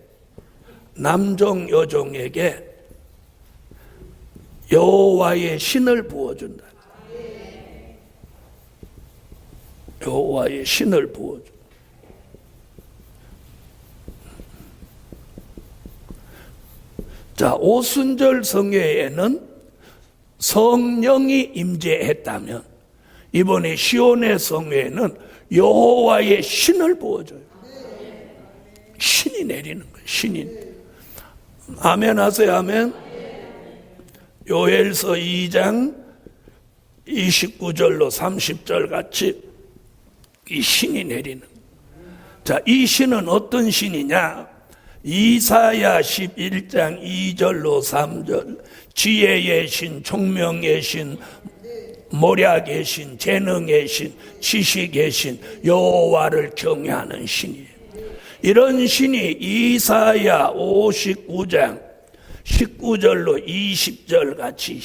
여호와의 신을 부어준다. 여호와의 신을 부어준다. 자, 오순절 성회에는 성령이 임재했다면, 이번에 시온의 성회에는 여호와의 신을 부어줘요. 신이 내리는 거예요. 신이. 아멘 하세요. 아멘. 요엘서 2장 29절로 30절 같이 이 신이 내리는. 자, 이 신은 어떤 신이냐? 이사야 11장 2절로 3절. 지혜의 신, 총명의 신, 모략의 신, 재능의 신, 지식의 신, 여호와를 경외하는 신이에요. 이런 신이 이사야 59장 19절로 20절 같이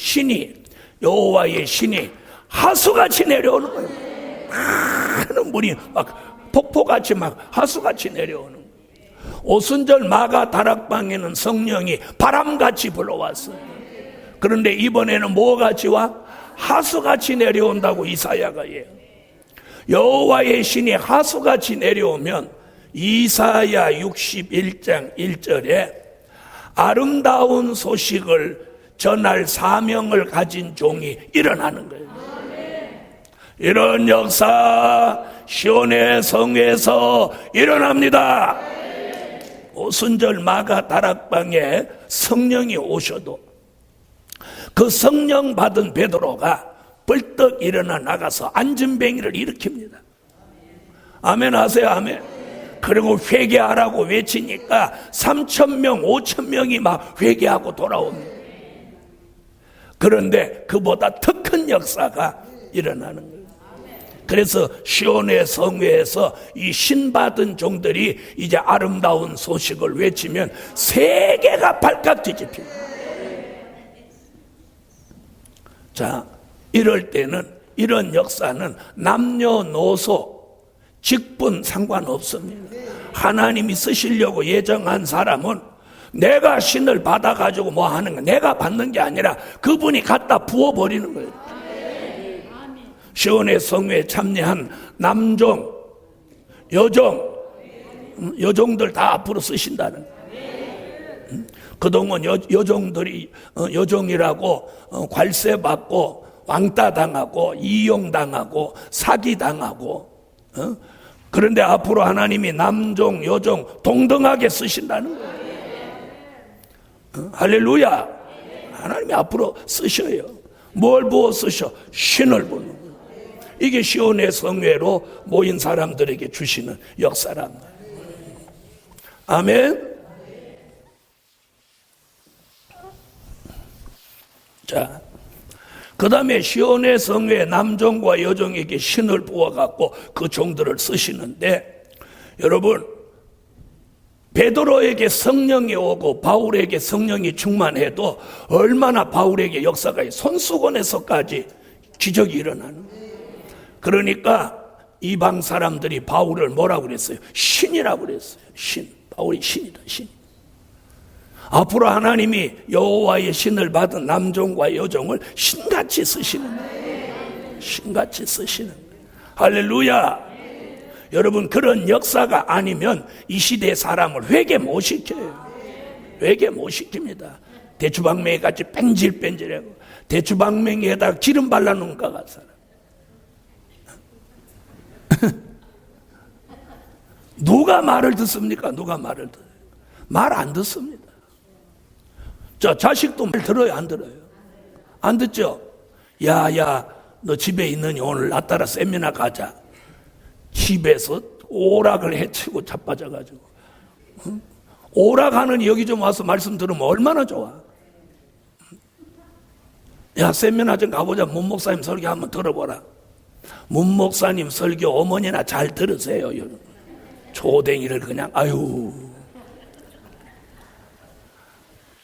여호와의 신이 하수같이 내려오는 거예요. 많은 물이 막 폭포같이 막 하수같이 내려오는 거예요. 오순절 마가 다락방에는 성령이 바람같이 불어왔어요. 그런데 이번에는 뭐같이 와? 하수같이 내려온다고 이사야가 해요. 여호와의 신이 하수같이 내려오면 이사야 61장 1절에 아름다운 소식을 전할 사명을 가진 종이 일어나는 거예요. 이런 역사 시온의 성회에서 일어납니다. 오순절 마가 다락방에 성령이 오셔도 그 성령 받은 베드로가 벌떡 일어나 나가서 안전뱅이를 일으킵니다. 아멘 하세요. 아멘. 그리고 회개하라고 외치니까 3,000명 5,000명이 막 회개하고 돌아옵니다. 그런데 그보다 더 큰 역사가 일어나는 거예요. 그래서 시온의 성회에서 이 신받은 종들이 이제 아름다운 소식을 외치면 세계가 발칵 뒤집힙니다. 자, 이럴 때는, 이런 역사는 남녀노소 직분 상관없습니다. 하나님이 쓰시려고 예정한 사람은 내가 신을 받아가지고 뭐 하는 거, 내가 받는 게 아니라 그분이 갖다 부어버리는 거예요. 시온의 성회에 참여한 남종, 여종, 여종들 다 앞으로 쓰신다는 거예요. 그동안 여종들이 여종이라고 관세 받고 왕따 당하고 이용당하고 사기 당하고 그런데 앞으로 하나님이 남종 여종 동등하게 쓰신다는 거예요. 할렐루야. 하나님이 앞으로 쓰셔요. 뭘 부어 쓰셔? 신을 부는 거예요. 이게 시온의 성회로 모인 사람들에게 주시는 역사란 말이에요. 아멘. 자, 그 다음에 시온의 성회 남종과 여종에게 신을 부어갖고 그 종들을 쓰시는데, 여러분 베드로에게 성령이 오고 바울에게 성령이 충만해도 얼마나 바울에게 역사가 손수건에서까지 기적이 일어나는 거예요. 그러니까 이방 사람들이 바울을 뭐라고 그랬어요? 신이라고 그랬어요. 신. 바울이 신이다, 신. 앞으로 하나님이 여호와의 신을 받은 남종과 여종을 신같이 쓰시는 거예요. 신같이 쓰시는 거예요. 할렐루야. 여러분, 그런 역사가 아니면 이 시대의 사람을 회개 못 시켜요. 회개 못 시킵니다. 대추방맹이 같이 뺀질뺀질하고 대추방맹이에다가 기름 발라놓은 것 같아요. 누가 말을 듣습니까? 누가 말을 들어요? 말 안 듣습니다. 자, 자식도 말 들어요, 안 들어요? 안 듣죠? 야, 너 집에 있느니 오늘 나 따라 세미나 가자. 집에서 오락을 해치고 자빠져가지고 오락하는 여기 좀 와서 말씀 들으면 얼마나 좋아. 야, 세미나 좀 가보자. 문 목사님 설교 한번 들어보라. 문 목사님 설교 어머니나 잘 들으세요. 조댕이를 그냥 아유.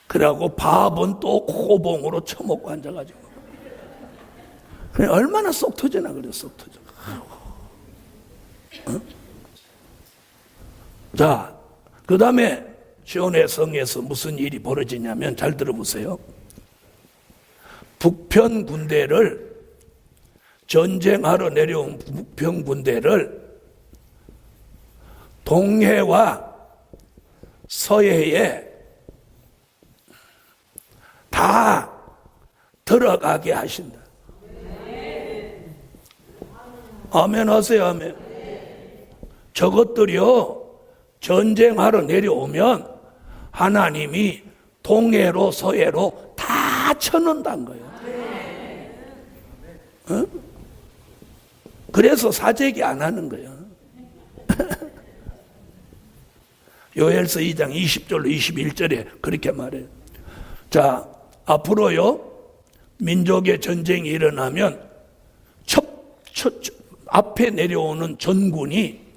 그러고 밥은 또 코봉으로 처먹고 앉아가지고 그냥 얼마나 속 터지나 그래. 속 터져. 자, 그 다음에 시온의 성에서 무슨 일이 벌어지냐면, 잘 들어보세요. 북편 군대를, 전쟁하러 내려온 북편 군대를 동해와 서해에 다 들어가게 하신다. 아멘 하세요. 아멘. 저것들이요, 전쟁하러 내려오면 하나님이 동해로 서해로 다 쳐넣는다는 거예요. 어? 그래서 사재기 안 하는 거예요. 요엘서 2장 20절로 21절에 그렇게 말해요. 자, 앞으로요, 민족의 전쟁이 일어나면 앞에 내려오는 전군이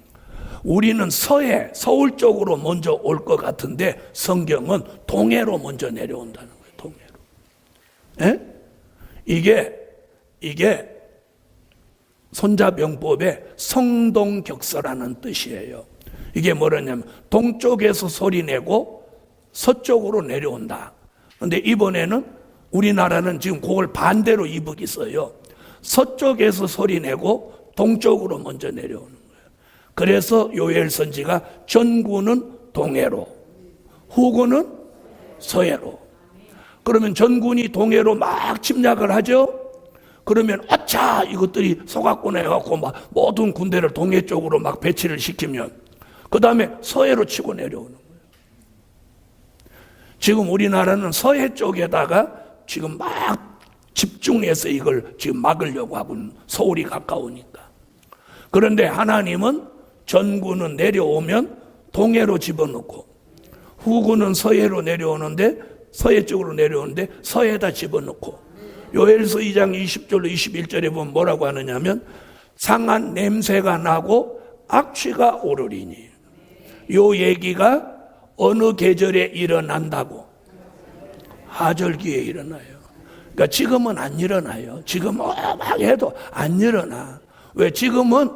우리는 서해, 서울 쪽으로 먼저 올 것 같은데 성경은 동해로 먼저 내려온다는 거예요. 동해로. 예? 이게 손자병법의 성동격서라는 뜻이에요. 이게 뭐냐면 동쪽에서 소리내고 서쪽으로 내려온다. 그런데 이번에는 우리나라는 지금 그걸 반대로 이북이 있어요. 서쪽에서 소리내고 동쪽으로 먼저 내려오는 거예요. 그래서 요엘 선지가 전군은 동해로, 후군은 서해로. 그러면 전군이 동해로 막 침략을 하죠. 그러면 아차, 이것들이 속았구나 해갖고 막 모든 군대를 동해 쪽으로 막 배치를 시키면 그 다음에 서해로 치고 내려오는 거예요. 지금 우리나라는 서해 쪽에다가 지금 막 집중해서 이걸 지금 막으려고 하고는, 서울이 가까우니까. 그런데 하나님은 전군은 내려오면 동해로 집어넣고, 후군은 서해로 내려오는데, 서해 쪽으로 내려오는데 서해에다 집어넣고, 요엘서 2장 20절로 21절에 보면 뭐라고 하느냐면 상한 냄새가 나고 악취가 오르리니. 요 얘기가 어느 계절에 일어난다고? 하절기에 일어나요. 그러니까 지금은 안 일어나요. 지금 막 해도 안 일어나. 왜? 지금은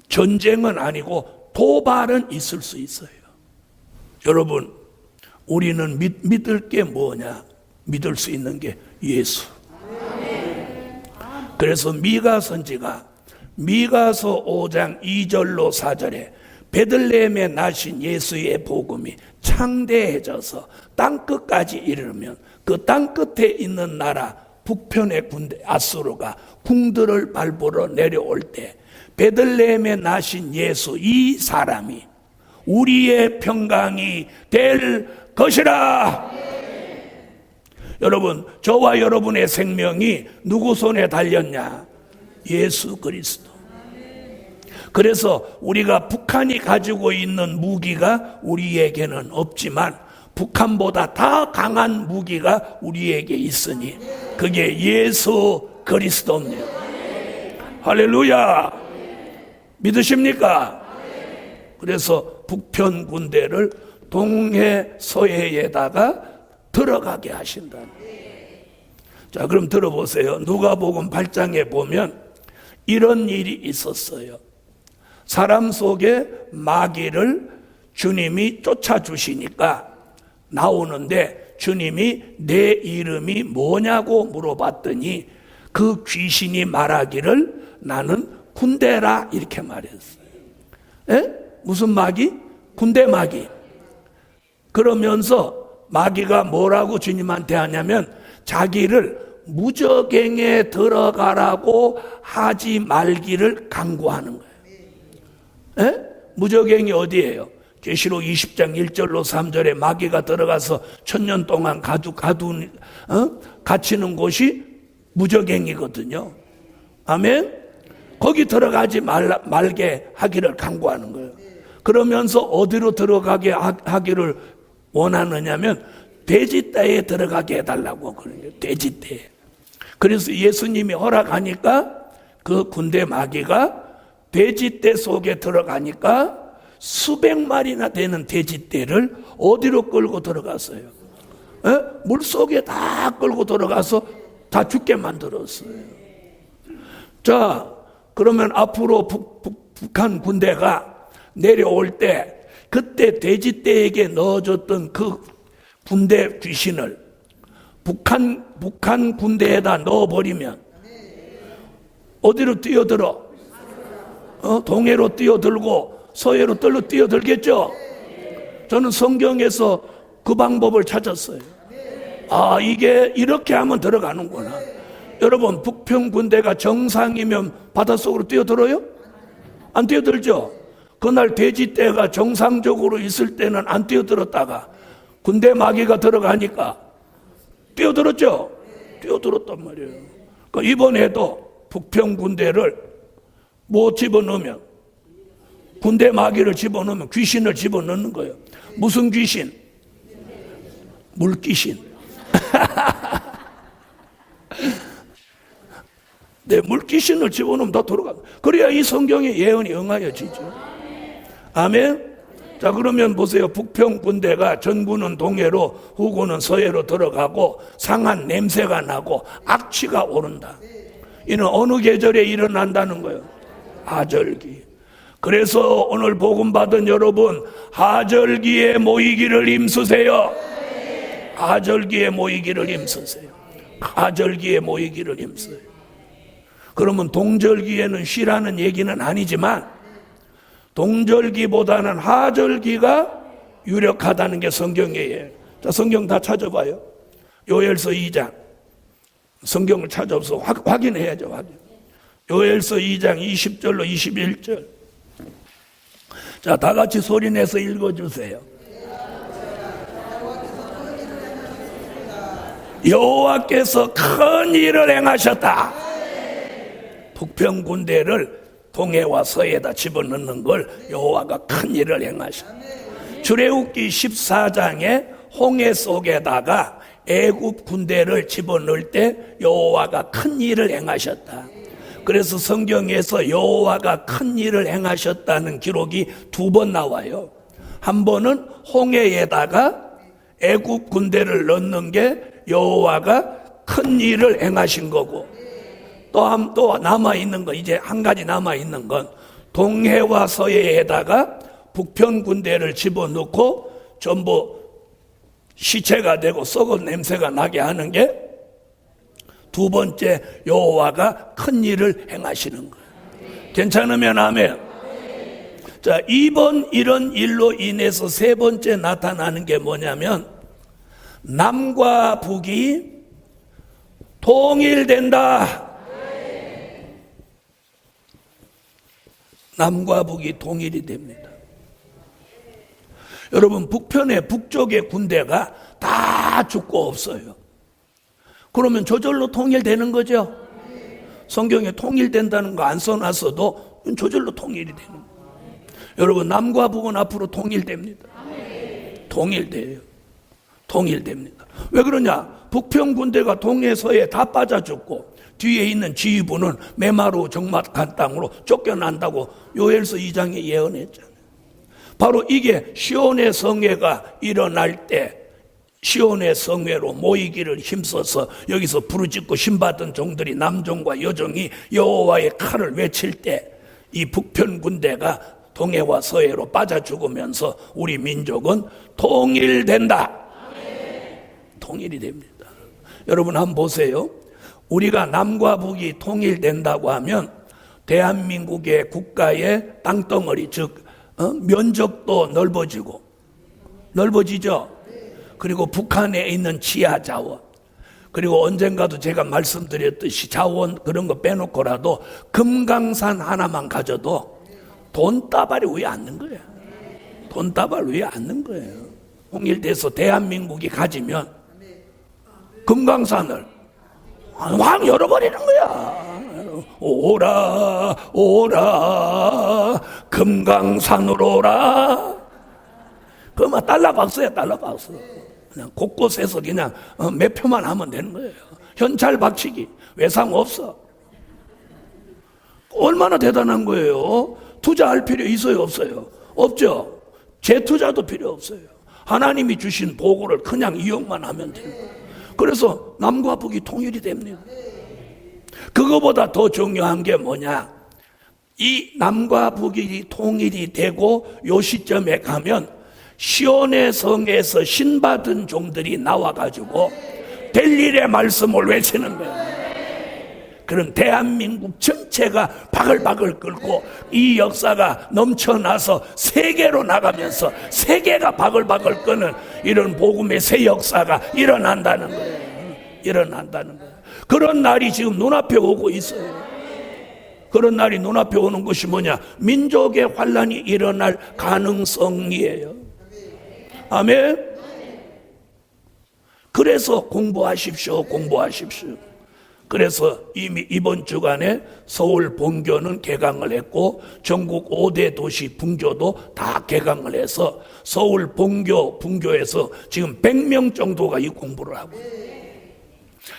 전쟁은 아니고 도발은 있을 수 있어요. 여러분, 우리는 믿을 게 뭐냐? 믿을 수 있는 게 예수. 그래서 미가 선지가 미가서 5장 2절로 4절에 베들레헴에 나신 예수의 복음이 창대해져서 땅끝까지 이르면 그 땅끝에 있는 나라 북편의 군대 아수르가 궁들을 밟으러 내려올 때 베들레헴에 나신 예수 이 사람이 우리의 평강이 될 것이라. 여러분, 저와 여러분의 생명이 누구 손에 달렸냐? 예수 그리스도. 그래서 우리가 북한이 가지고 있는 무기가 우리에게는 없지만 북한보다 더 강한 무기가 우리에게 있으니 그게 예수 그리스도입니다. 할렐루야. 믿으십니까? 그래서 북편 군대를 동해 서해에다가 들어가게 하신다. 자, 그럼 들어보세요. 누가복음 8장에 보면 이런 일이 있었어요. 사람 속에 마귀를 주님이 쫓아주시니까 나오는데 주님이 내 이름이 뭐냐고 물어봤더니 그 귀신이 말하기를 나는 군대라 이렇게 말했어요. 에? 무슨 마귀? 군대 마귀. 그러면서 마귀가 뭐라고 주님한테 하냐면 자기를 무저갱에 들어가라고 하지 말기를 강구하는 거예요. 에? 무저갱이 어디예요? 계시록 20장 1절로 3절에 마귀가 들어가서 1000년 동안 갇히는 곳이 무저갱이거든요. 아멘? 거기 들어가지 말게 하기를 강구하는 거예요. 그러면서 어디로 들어가게 하기를 원하느냐면 돼지떼에 들어가게 해달라고 그러는 거예요. 돼지떼에. 그래서 예수님이 허락하니까 그 군대 마귀가 돼지떼 속에 들어가니까 수백 마리나 되는 돼지떼를 어디로 끌고 들어갔어요? 물 속에 다 끌고 들어가서 다 죽게 만들었어요. 자, 그러면 앞으로 북한 군대가 내려올 때 그때 돼지떼에게 넣어줬던 그 군대 귀신을 북한 군대에다 넣어버리면 어디로 뛰어들어? 동해로 뛰어들고 서해로 뛰어들겠죠? 저는 성경에서 그 방법을 찾았어요. 아, 이게 이렇게 하면 들어가는구나. 여러분, 북평 군대가 정상이면 바닷속으로 뛰어들어요? 안 뛰어들죠? 그날 돼지떼가 정상적으로 있을 때는 안 뛰어들었다가 군대 마귀가 들어가니까 뛰어들었죠? 뛰어들었단 말이에요. 그러니까 이번에도 북평 군대를 뭐 집어넣으면 군대 마귀를 집어넣으면 귀신을 집어넣는 거예요. 무슨 귀신? 물귀신. 네, 물귀신을 집어넣으면 다 돌아가. 그래야 이 성경의 예언이 응하여지죠. 아멘. 자, 그러면 보세요. 북평 군대가 전구는 동해로 후구는 서해로 들어가고 상한 냄새가 나고 악취가 오른다. 이는 어느 계절에 일어난다는 거예요? 하절기. 그래서 오늘 복음 받은 여러분, 하절기에 모이기를 힘쓰세요. 하절기에 모이기를 힘쓰세요. 하절기에 모이기를 힘써요. 그러면 동절기에는 쉬라는 얘기는 아니지만 동절기보다는 하절기가 유력하다는 게 성경이에요. 자, 성경 다 찾아봐요. 요엘서 2장. 성경을 찾아서 확인해야죠. 확인. 요엘서 2장 20절로 21절. 자, 다 같이 소리내서 읽어주세요. 여호와께서 큰 일을 행하셨다. 북평 군대를 동해와 서해에다 집어넣는 걸 여호와가 큰 일을 행하셨다. 출애굽기 14장에 홍해 속에다가 애굽 군대를 집어넣을 때 여호와가 큰 일을 행하셨다. 그래서 성경에서 여호와가 큰 일을 행하셨다는 기록이 2번 나와요. 한 번은 홍해에다가 애굽 군대를 넣는 게 여호와가 큰 일을 행하신 거고, 또 남아있는 거, 이제 한 가지 남아있는 건 동해와 서해에다가 북편 군대를 집어넣고 전부 시체가 되고 썩은 냄새가 나게 하는 게 2번째 여호와가 큰 일을 행하시는 거예요. 괜찮으면 아멘. 자, 이번 이런 일로 인해서 세 번째 나타나는 게 뭐냐면 남과 북이 통일된다. 남과 북이 통일이 됩니다. 여러분, 북편의 북쪽의 군대가 다 죽고 없어요. 그러면 저절로 통일되는 거죠. 성경에 통일된다는 거 안 써놨어도 저절로 통일이 되는 거예요. 여러분, 남과 북은 앞으로 통일됩니다. 통일돼요. 통일됩니다. 왜 그러냐? 북편 군대가 동해 서해 다 빠져 죽고 뒤에 있는 지휘부는 메마루 적막한 땅으로 쫓겨난다고 요엘서 2장에 예언했잖아요. 바로 이게 시온의 성회가 일어날 때 시온의 성회로 모이기를 힘써서 여기서 부르짖고 신받은 종들이 남종과 여종이 여호와의 칼을 외칠 때 이 북편 군대가 동해와 서해로 빠져 죽으면서 우리 민족은 통일된다. 통일이 됩니다. 여러분 한번 보세요. 우리가 남과 북이 통일된다고 하면 대한민국의 국가의 땅덩어리 즉 면적도 넓어지죠. 그리고 북한에 있는 지하 자원, 그리고 언젠가도 제가 말씀드렸듯이 자원 그런 거 빼놓고라도 금강산 하나만 가져도 돈다발이 위에 앉는 거예요. 돈다발 위에 앉는 거예요. 통일돼서 대한민국이 가지면 금강산을 확 열어버리는 거야. 오라 오라 금강산으로 오라. 그만 달러 박스야, 달러 박스. 그냥 곳곳에서 그냥 매표만 하면 되는 거예요. 현찰 박치기 외상 없어. 얼마나 대단한 거예요. 투자할 필요 있어요, 없어요? 없죠. 재투자도 필요 없어요. 하나님이 주신 보고를 그냥 이용만 하면 돼요. 그래서 남과 북이 통일이 됩니다. 그거보다 더 중요한 게 뭐냐? 이 남과 북이 통일이 되고 요 시점에 가면 시온의 성에서 신받은 종들이 나와가지고 델릴의 말씀을 외치는 거예요. 그럼 대한민국 전체가 바글바글 끓고 이 역사가 넘쳐나서 세계로 나가면서 세계가 바글바글 끄는 이런 복음의 새 역사가 일어난다는 거예요. 일어난다는 거예요. 그런 날이 지금 눈앞에 오고 있어요. 그런 날이 눈앞에 오는 것이 뭐냐? 민족의 환란이 일어날 가능성이에요. 아멘. 그래서 공부하십시오. 그래서 이미 이번 주간에 서울 본교는 개강을 했고 전국 5대 도시 분교도 다 개강을 해서 서울 본교, 분교에서 지금 100명 정도가 이 공부를 하고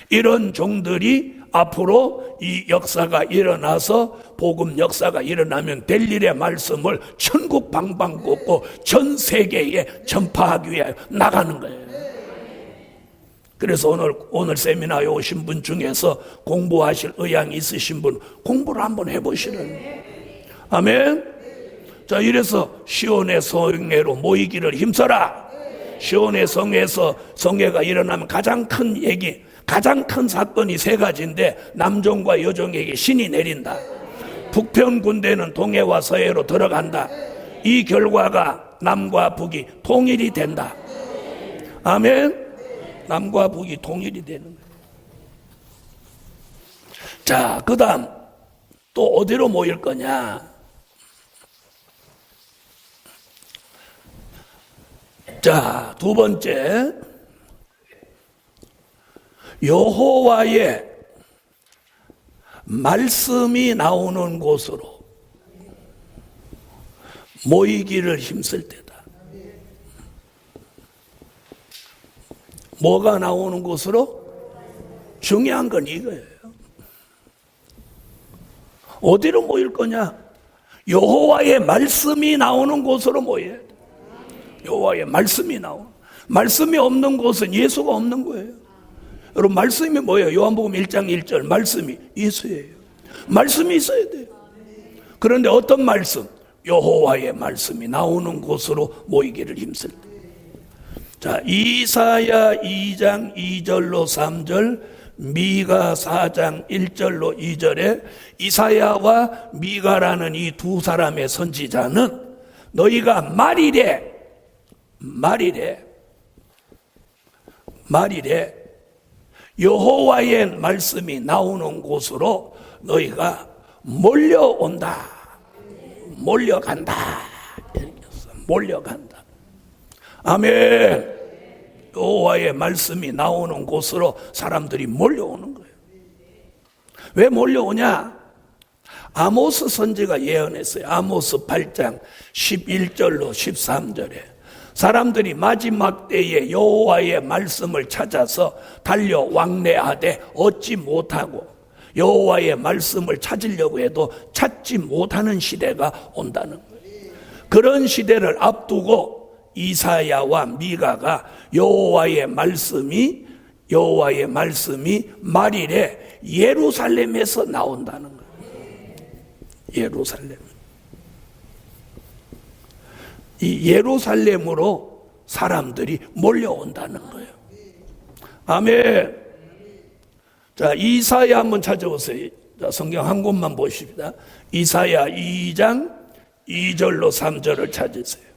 이런 종들이 앞으로 이 역사가 일어나서 복음 역사가 일어나면 될 일의 말씀을 천국 방방곡곡 전 세계에 전파하기 위해 나가는 거예요. 그래서 오늘 세미나에 오신 분 중에서 공부하실 의향이 있으신 분 공부를 한번 해보시는. 아멘. 자, 이래서 시온의 성회로 모이기를 힘써라. 시온의 성회에서 성회가 일어나면 가장 큰 얘기, 가장 큰 사건이 세 가지인데 남종과 여종에게 신이 내린다. 북편 군대는 동해와 서해로 들어간다. 이 결과가 남과 북이 통일이 된다. 아멘. 남과 북이 통일이 되는 거예요. 자, 그 다음 또 어디로 모일 거냐? 자, 두 번째, 여호와의 말씀이 나오는 곳으로 모이기를 힘쓸 때다. 뭐가 나오는 곳으로? 중요한 건 이거예요. 어디로 모일 거냐? 여호와의 말씀이 나오는 곳으로 모여야 돼. 여호와의 말씀이 나오는. 말씀이 없는 곳은 예수가 없는 거예요. 여러분, 말씀이 뭐예요? 요한복음 1장 1절 말씀이 예수예요. 말씀이 있어야 돼요. 그런데 어떤 말씀? 여호와의 말씀이 나오는 곳으로 모이기를 힘쓸 때. 자, 이사야 2장 2절로 3절 미가 4장 1절로 2절에 이사야와 미가라는 이 두 사람의 선지자는 너희가 말이래 여호와의 말씀이 나오는 곳으로 너희가 몰려간다. 아멘. 여호와의 말씀이 나오는 곳으로 사람들이 몰려오는 거예요. 왜 몰려오냐? 아모스 선지가 예언했어요. 아모스 8장 11절로 13절에 사람들이 마지막 때에 여호와의 말씀을 찾아서 달려 왕래하되 얻지 못하고 여호와의 말씀을 찾으려고 해도 찾지 못하는 시대가 온다는 거예요. 그런 시대를 앞두고 이사야와 미가가 여호와의 말씀이 말일에 예루살렘에서 나온다는 거예요. 예루살렘. 이 예루살렘으로 사람들이 몰려온다는 거예요. 아멘. 자, 이사야 한번 찾아오세요. 자, 성경 한 곳만 보십니다. 이사야 2장 2절로 3절을 찾으세요.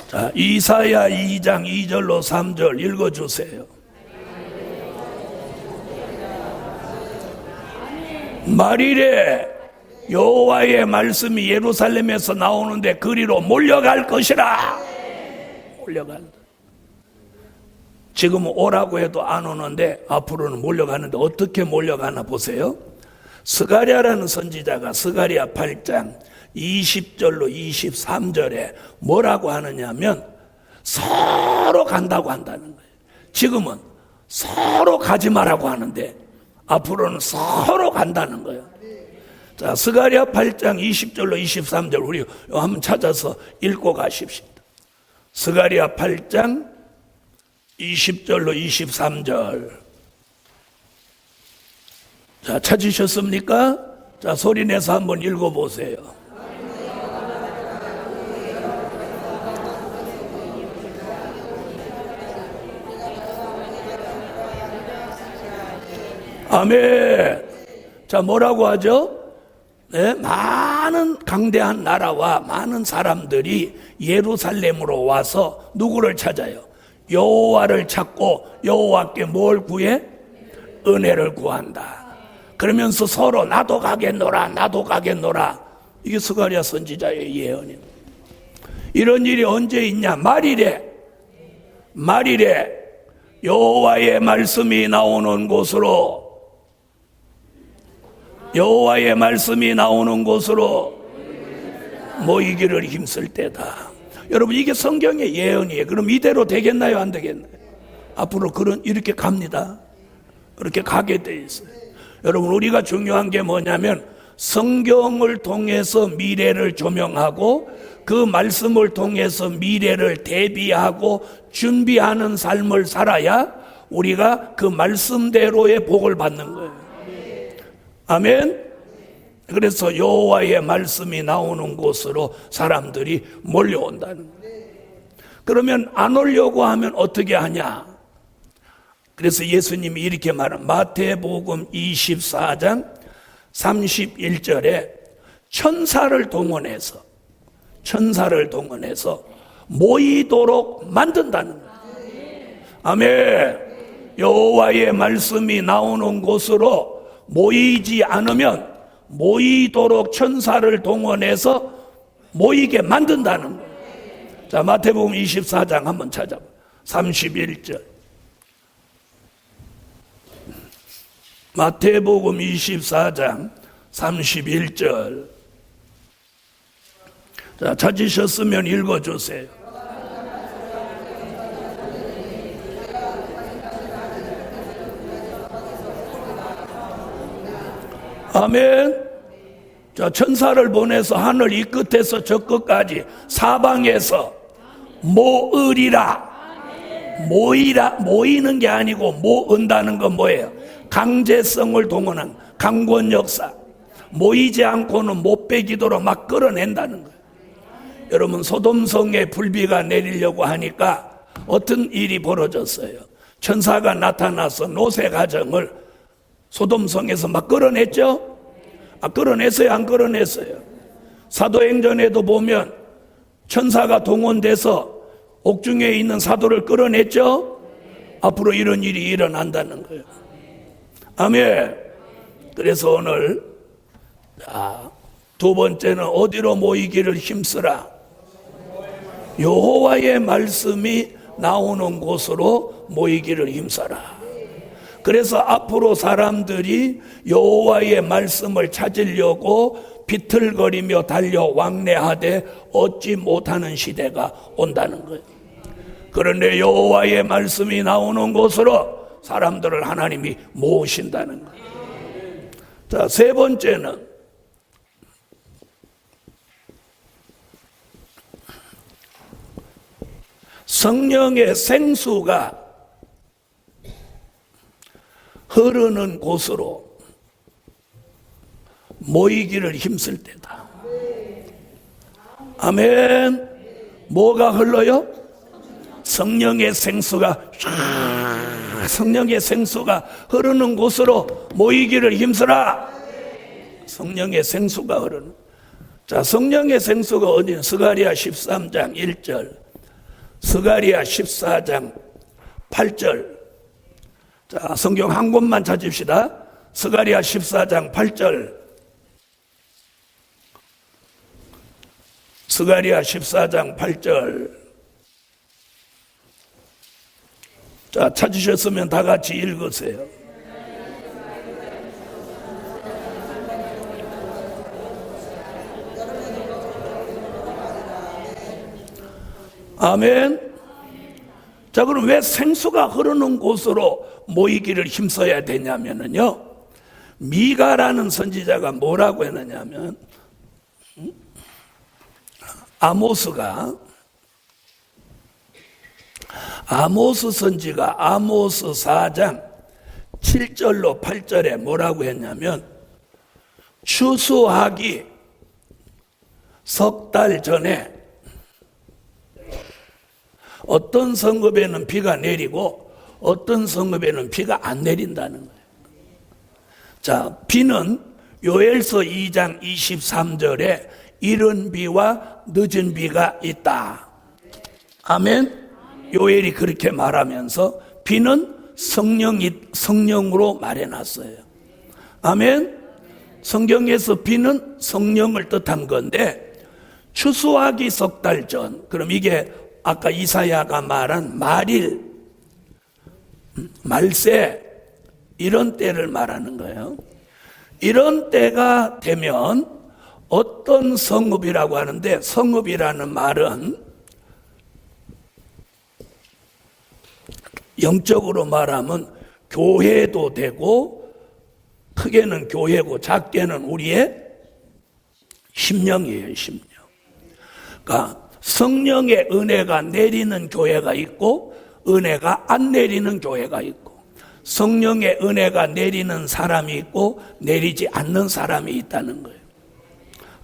자, 이사야 2장 2절로 3절 읽어주세요. 말이래 여호와의 말씀이 예루살렘에서 나오는데 그리로 몰려갈 것이라. 몰려간다. 지금은 오라고 해도 안 오는데 앞으로는 몰려가는데 어떻게 몰려가나 보세요. 스가랴라는 선지자가 스가랴 8장 20절로 23절에 뭐라고 하느냐면 서로 간다고 한다는 거예요. 지금은 서로 가지 말라고 하는데 앞으로는 서로 간다는 거예요. 자, 스가랴 8장 20절로 23절 우리 한번 찾아서 읽고 가십시다. 스가랴 8장 20절로 23절. 자, 찾으셨습니까? 자, 소리내서 한번 읽어보세요. 아멘. 자, 뭐라고 하죠? 네, 많은 강대한 나라와 많은 사람들이 예루살렘으로 와서 누구를 찾아요? 여호와를 찾고 여호와께 뭘 구해? 은혜를 구한다. 그러면서 서로 나도 가겠노라. 이게 스가랴 선지자의 예언입니다. 이런 일이 언제 있냐? 말이래 여호와의 말씀이 나오는 곳으로 모이기를 힘쓸 때다. 여러분, 이게 성경의 예언이에요. 그럼 이대로 되겠나요? 안 되겠나요? 앞으로 이렇게 갑니다. 그렇게 가게 돼 있어요. 여러분, 우리가 중요한 게 뭐냐면 성경을 통해서 미래를 조명하고 그 말씀을 통해서 미래를 대비하고 준비하는 삶을 살아야 우리가 그 말씀대로의 복을 받는 거예요. 아멘. 그래서 여호와의 말씀이 나오는 곳으로 사람들이 몰려온다는 거예요. 그러면 안 오려고 하면 어떻게 하냐? 그래서 예수님이 이렇게 말한 마태복음 24장 31절에 천사를 동원해서 모이도록 만든다는 거예요. 아멘. 여호와의 말씀이 나오는 곳으로 모이지 않으면 모이도록 천사를 동원해서 모이게 만든다는 거예요. 자, 마태복음 24장 한번 찾아봐. 31절. 마태복음 24장 31절. 자, 찾으셨으면 읽어주세요. 아멘. 자, 천사를 보내서 하늘 이 끝에서 저 끝까지 사방에서 모으리라. 모이는 게 아니고 모은다는 건 뭐예요? 강제성을 동원한 강권 역사. 모이지 않고는 못 빼기도록 막 끌어낸다는 거예요. 여러분, 소돔성에 불비가 내리려고 하니까 어떤 일이 벌어졌어요. 천사가 나타나서 노세 가정을 소돔성에서 막 끌어냈죠? 끌어냈어요? 안 끌어냈어요? 사도행전에도 보면 천사가 동원돼서 옥중에 있는 사도를 끌어냈죠? 앞으로 이런 일이 일어난다는 거예요. 아멘. 그래서 오늘 두 번째는 어디로 모이기를 힘쓰라. 여호와의 말씀이 나오는 곳으로 모이기를 힘써라. 그래서 앞으로 사람들이 여호와의 말씀을 찾으려고 비틀거리며 달려 왕래하되 얻지 못하는 시대가 온다는 거예요. 그런데 여호와의 말씀이 나오는 곳으로 사람들을 하나님이 모으신다는 거예요. 자, 세 번째는 성령의 생수가 흐르는 곳으로 모이기를 힘쓸 때다. 아멘. 뭐가 흘러요? 성령의 생수가 흐르는 곳으로 모이기를 힘쓰라. 성령의 생수가 흐르는. 자, 성령의 생수가 어디냐? 스가랴 13장 1절, 스가랴 14장 8절. 자, 성경 한 권만 찾읍시다. 스가랴 14장 8절. 스가랴 14장 8절. 자, 찾으셨으면 다 같이 읽으세요. 아멘. 자, 그럼 왜 생수가 흐르는 곳으로 모이기를 힘써야 되냐면요, 미가라는 선지자가 뭐라고 했느냐면, 아모스 선지가 아모스 4장 7절로 8절에 뭐라고 했냐면, 추수하기 석 달 전에 어떤 성읍에는 비가 내리고 어떤 성읍에는 비가 안 내린다는 거예요. 자, 비는 요엘서 2장 23절에 이른 비와 늦은 비가 있다. 아멘. 요엘이 그렇게 말하면서 비는 성령으로 말해놨어요. 아멘. 성경에서 비는 성령을 뜻한 건데, 추수하기 석 달 전, 그럼 이게 아까 이사야가 말한 말일, 말세, 이런 때를 말하는 거예요. 이런 때가 되면 어떤 성읍이라고 하는데, 성읍이라는 말은 영적으로 말하면 교회도 되고, 크게는 교회고 작게는 우리의 심령이에요. 심령. 그러니까 성령의 은혜가 내리는 교회가 있고 은혜가 안 내리는 교회가 있고, 성령의 은혜가 내리는 사람이 있고 내리지 않는 사람이 있다는 거예요.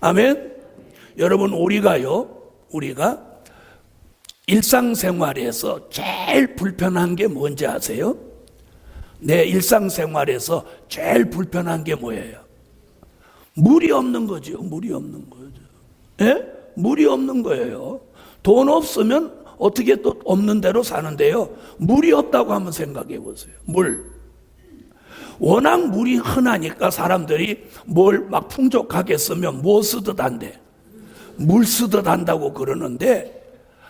아멘. 여러분, 우리가 일상생활에서 제일 불편한 게 뭔지 아세요? 내 일상생활에서 제일 불편한 게 뭐예요? 물이 없는 거죠. 물이 없는 거죠. 예? 물이 없는 거예요. 돈 없으면 어떻게 또 없는 대로 사는데요, 물이 없다고 한번 생각해 보세요. 물. 워낙 물이 흔하니까 사람들이 뭘 막 풍족하게 쓰면 뭐 쓰듯 한대? 물 쓰듯 한다고 그러는데,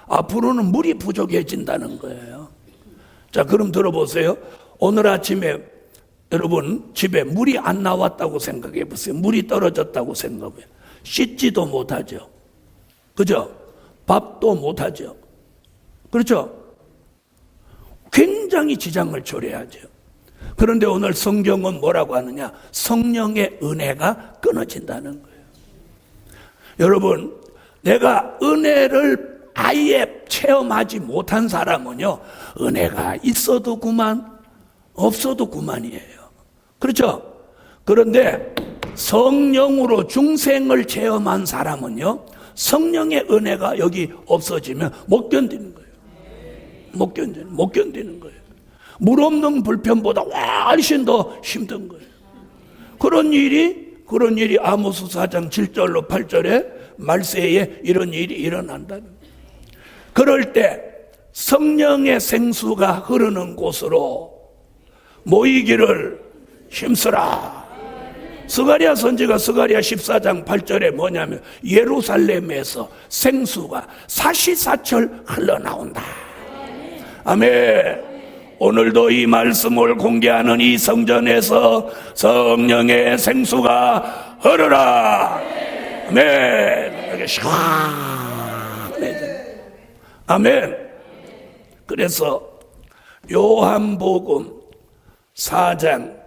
앞으로는 물이 부족해진다는 거예요. 자, 그럼 들어보세요. 오늘 아침에 여러분 집에 물이 안 나왔다고 생각해 보세요. 물이 떨어졌다고 생각해요. 씻지도 못하죠. 그죠? 밥도 못하죠. 그렇죠? 굉장히 지장을 초래하죠. 그런데 오늘 성경은 뭐라고 하느냐? 성령의 은혜가 끊어진다는 거예요. 여러분, 내가 은혜를 아예 체험하지 못한 사람은요, 은혜가 있어도 그만, 없어도 그만이에요. 그렇죠? 그런데 성령으로 중생을 체험한 사람은요, 성령의 은혜가 여기 없어지면 못 견디는 거예요. 못 견디는 거예요. 물 없는 불편보다 훨씬 더 힘든 거예요. 그런 일이 아모스 4장 7절로 8절에 말세에 이런 일이 일어난다는 거예요. 그럴 때 성령의 생수가 흐르는 곳으로 모이기를 힘쓰라. 스가랴 선지가 스가랴 14장 8절에 뭐냐면 예루살렘에서 생수가 사시사철 흘러나온다. 아멘. 오늘도 이 말씀을 공개하는 이 성전에서 성령의 생수가 흐르라. 아멘. 이렇게 시원해져. 아멘. 그래서 요한복음 4장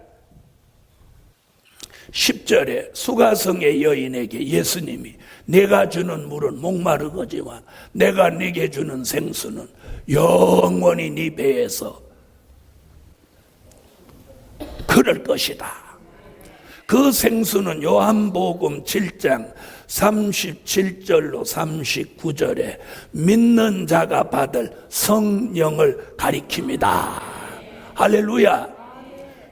10절에 수가성의 여인에게 예수님이 내가 주는 물은 목마르거지만 내가 네게 주는 생수는 영원히 네 배에서 흐를 것이다. 그 생수는 요한복음 7장 37절로 39절에 믿는 자가 받을 성령을 가리킵니다. 할렐루야.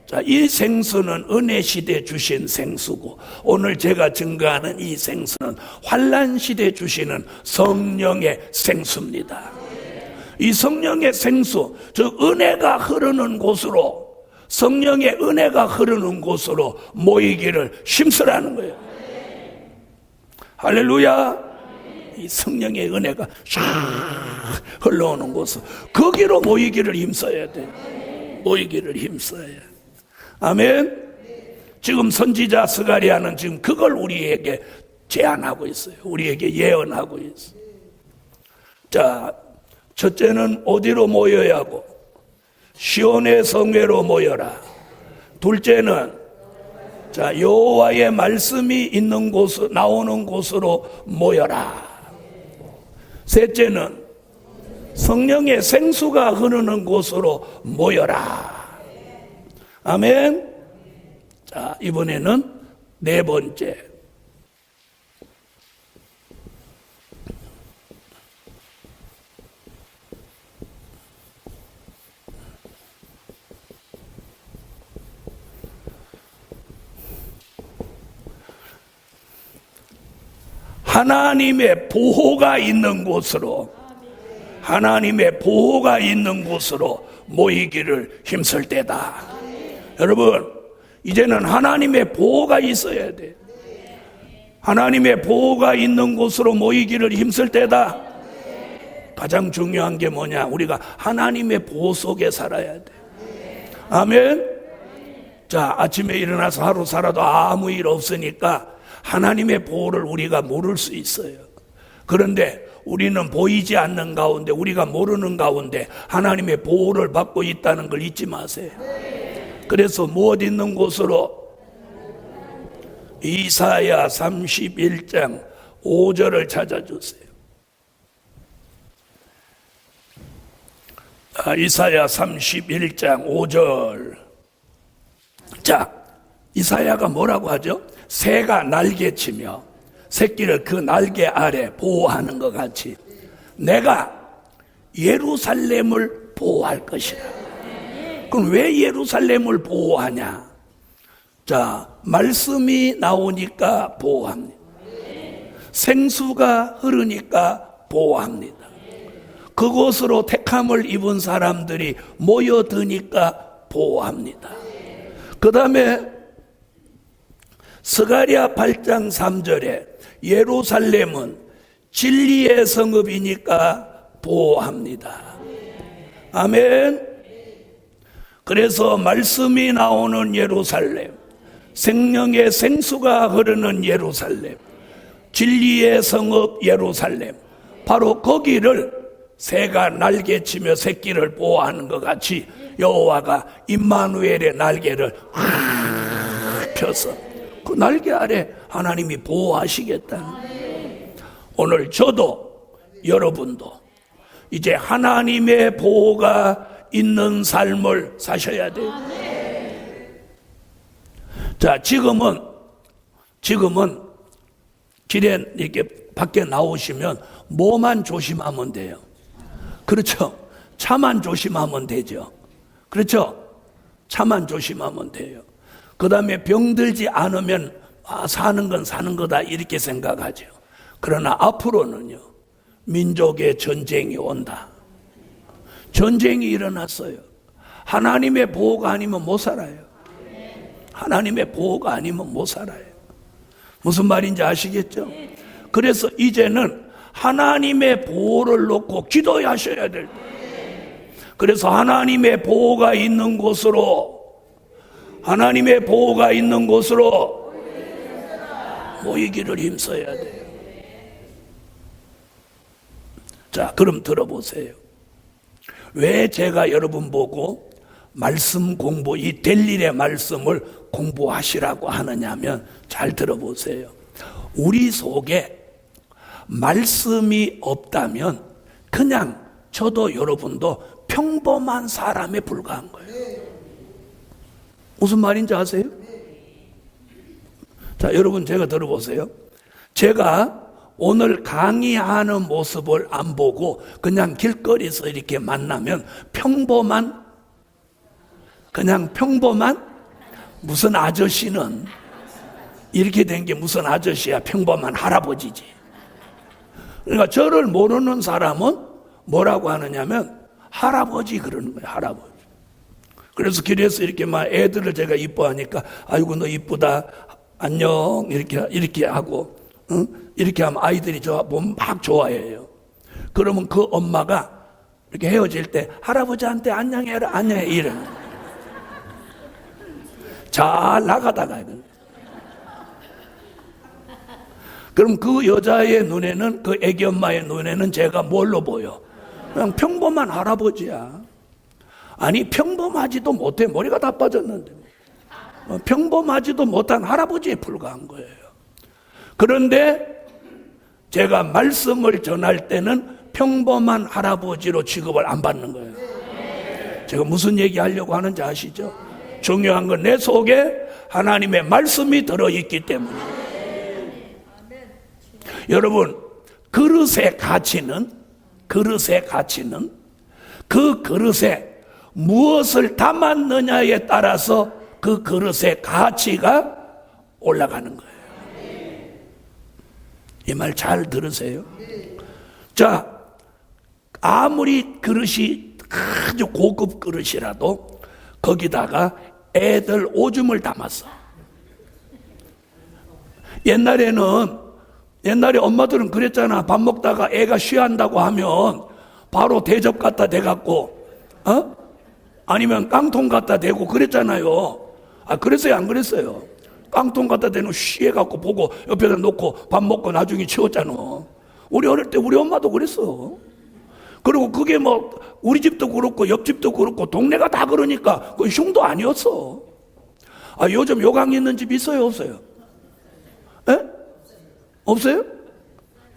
자, 이 생수는 은혜 시대 주신 생수고 오늘 제가 증거하는 이 생수는 환난 시대 주시는 성령의 생수입니다. 이 성령의 생수, 즉 은혜가 흐르는 곳으로, 성령의 은혜가 흐르는 곳으로 모이기를 힘쓰라는 거예요. 할렐루야. 이 성령의 은혜가 샥 흘러오는 곳으로 거기로 모이기를 힘써야 돼요. 모이기를 힘써야. 아멘. 지금 선지자 스가랴는 지금 그걸 우리에게 제안하고 있어요. 우리에게 예언하고 있어요. 자, 첫째는 어디로 모여야 하고 시온의 성회로 모여라. 둘째는 자, 여호와의 말씀이 있는 곳, 나오는 곳으로 모여라. 셋째는 성령의 생수가 흐르는 곳으로 모여라. 아멘. 자, 이번에는 네 번째. 하나님의 보호가 있는 곳으로, 하나님의 보호가 있는 곳으로 모이기를 힘쓸 때다. 여러분, 이제는 하나님의 보호가 있어야 돼. 하나님의 보호가 있는 곳으로 모이기를 힘쓸 때다. 가장 중요한 게 뭐냐? 우리가 하나님의 보호 속에 살아야 돼. 아멘. 자, 아침에 일어나서 하루 살아도 아무 일 없으니까 하나님의 보호를 우리가 모를 수 있어요. 그런데 우리는 보이지 않는 가운데, 우리가 모르는 가운데 하나님의 보호를 받고 있다는 걸 잊지 마세요. 그래서 무엇 있는 곳으로? 이사야 31장 5절을 찾아주세요. 이사야 31장 5절. 자, 이사야가 뭐라고 하죠? 새가 날개치며 새끼를 그 날개 아래 보호하는 것 같이 내가 예루살렘을 보호할 것이라. 그럼 왜 예루살렘을 보호하냐? 자, 말씀이 나오니까 보호합니다. 생수가 흐르니까 보호합니다. 그곳으로 택함을 입은 사람들이 모여드니까 보호합니다. 그 다음에 스가랴 8장 3절에 예루살렘은 진리의 성읍이니까 보호합니다. 아멘. 그래서 말씀이 나오는 예루살렘, 생명의 생수가 흐르는 예루살렘, 진리의 성읍 예루살렘, 바로 거기를 새가 날개치며 새끼를 보호하는 것 같이 여호와가 임마누엘의 날개를 펴서 그 날개 아래 하나님이 보호하시겠다는 거예요. 오늘 저도 여러분도 이제 하나님의 보호가 있는 삶을 사셔야 돼요. 자, 지금은 길에 이렇게 밖에 나오시면 뭐만 조심하면 돼요? 그렇죠. 차만 조심하면 되죠. 그렇죠. 차만 조심하면 돼요. 그 다음에 병들지 않으면 사는 건 사는 거다 이렇게 생각하죠. 그러나 앞으로는요, 민족의 전쟁이 온다. 전쟁이 일어났어요. 하나님의 보호가 아니면 못 살아요. 하나님의 보호가 아니면 못 살아요. 무슨 말인지 아시겠죠? 그래서 이제는 하나님의 보호를 놓고 기도하셔야 될 거예요. 그래서 하나님의 보호가 있는 곳으로 모이기를 힘써야 돼요. 자, 그럼 들어보세요. 왜 제가 여러분 보고 말씀 공부, 이 될 일의 말씀을 공부하시라고 하느냐면, 잘 들어보세요. 우리 속에 말씀이 없다면 그냥 저도 여러분도 평범한 사람에 불과한 거예요. 무슨 말인지 아세요? 자, 여러분 제가 들어보세요. 제가 오늘 강의하는 모습을 안 보고 그냥 길거리에서 이렇게 만나면 그냥 평범한 무슨 아저씨는 이렇게 된 게 무슨 아저씨야, 평범한 할아버지지. 그러니까 저를 모르는 사람은 뭐라고 하느냐면 할아버지 그러는 거예요. 할아버지. 그래서 길에서 이렇게 막 애들을 제가 이뻐하니까 아이고 너 이쁘다 안녕 이렇게 하고, 응? 이렇게 하면 아이들이 저 보면 막 좋아해요. 그러면 그 엄마가 이렇게 헤어질 때 할아버지한테 안녕해라 안녕해 이래. 잘 나가다가 그럼 그 여자의 눈에는, 그 애기 엄마의 눈에는 제가 뭘로 보여? 그냥 평범한 할아버지야. 아니 평범하지도 못해. 머리가 다 빠졌는데 평범하지도 못한 할아버지에 불과한 거예요. 그런데 제가 말씀을 전할 때는 평범한 할아버지로 취급을 안 받는 거예요. 제가 무슨 얘기 하려고 하는지 아시죠? 중요한 건 내 속에 하나님의 말씀이 들어있기 때문에. 여러분, 그릇의 가치는 그 그릇에 무엇을 담았느냐에 따라서 그 그릇의 가치가 올라가는 거예요. 이 말 잘 들으세요. 자, 아무리 그릇이 아주 고급 그릇이라도 거기다가 애들 오줌을 담았어. 옛날에 엄마들은 그랬잖아. 밥 먹다가 애가 쉬한다고 하면 바로 대접 갖다 대갖고, 아니면 깡통 갖다 대고 그랬잖아요. 그랬어요? 안 그랬어요? 깡통 갖다 대놓고 쉬해갖고 보고 옆에다 놓고 밥 먹고 나중에 치웠잖아. 우리 어릴 때 우리 엄마도 그랬어. 그리고 그게 뭐 우리 집도 그렇고 옆집도 그렇고 동네가 다 그러니까 그건 흉도 아니었어. 요즘 요강 있는 집 있어요? 없어요? 에? 없어요?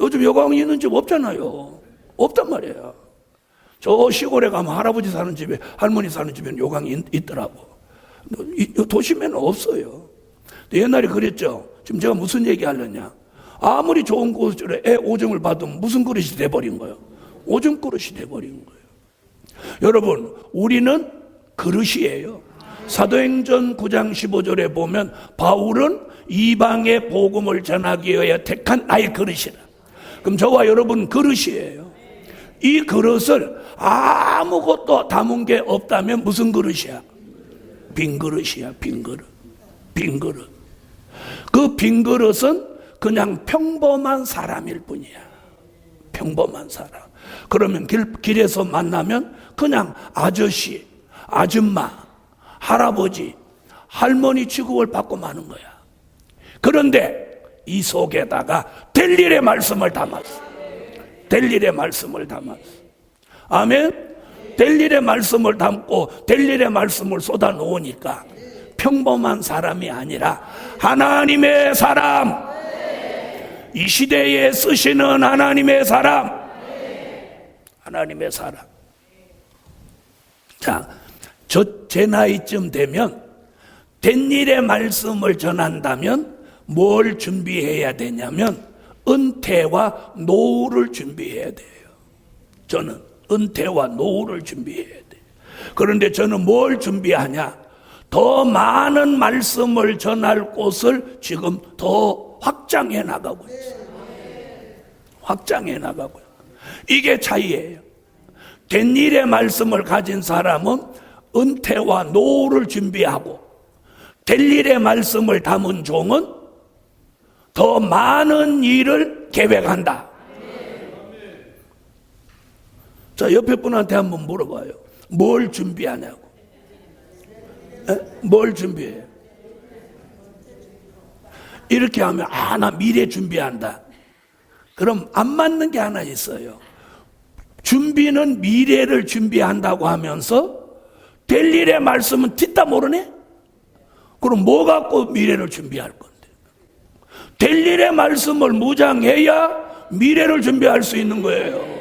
요즘 요강이 있는 집 없잖아요. 없단 말이에요. 저 시골에 가면 할아버지 사는 집에, 할머니 사는 집에는 요강이 있더라고. 도심에는 없어요. 옛날에 그랬죠. 지금 제가 무슨 얘기 하려냐. 아무리 좋은 곳에 애 오줌을 받으면 무슨 그릇이 돼버린 거예요? 오줌 그릇이 돼버린 거예요. 여러분, 우리는 그릇이에요. 사도행전 9장 15절에 보면 바울은 이방의 복음을 전하기 위하여 택한 나의 그릇이라. 그럼 저와 여러분 그릇이에요. 이 그릇을 아무것도 담은 게 없다면 무슨 그릇이야? 빈 그릇이야. 빈 그릇. 그 빈 그릇은 그냥 평범한 사람일 뿐이야. 평범한 사람. 그러면 길에서 만나면 그냥 아저씨, 아줌마, 할아버지, 할머니 취급을 받고 마는 거야. 그런데 이 속에다가 될 일의 말씀을 담았어. 될 일의 말씀을 담았어. 아멘? 될 일의 말씀을 담고 될 일의 말씀을 쏟아 놓으니까 평범한 사람이 아니라 하나님의 사람, 이 시대에 쓰시는 하나님의 사람, 하나님의 사람. 자, 제 나이쯤 되면 된 일의 말씀을 전한다면 뭘 준비해야 되냐면 은퇴와 노후를 준비해야 돼요. 저는 은퇴와 노후를 준비해야 돼요. 그런데 저는 뭘 준비하냐? 더 많은 말씀을 전할 곳을 지금 더 확장해 나가고 있어요. 확장해 나가고요. 이게 차이예요. 된 일의 말씀을 가진 사람은 은퇴와 노후를 준비하고, 될 일의 말씀을 담은 종은 더 많은 일을 계획한다. 자, 옆에 분한테 한번 물어봐요. 뭘 준비하냐고. 뭘 준비해요? 이렇게 하면 나 미래 준비한다. 그럼 안 맞는 게 하나 있어요. 준비는 미래를 준비한다고 하면서 될 일의 말씀은 듣다 모르네? 그럼 뭐 갖고 미래를 준비할 건데? 될 일의 말씀을 무장해야 미래를 준비할 수 있는 거예요.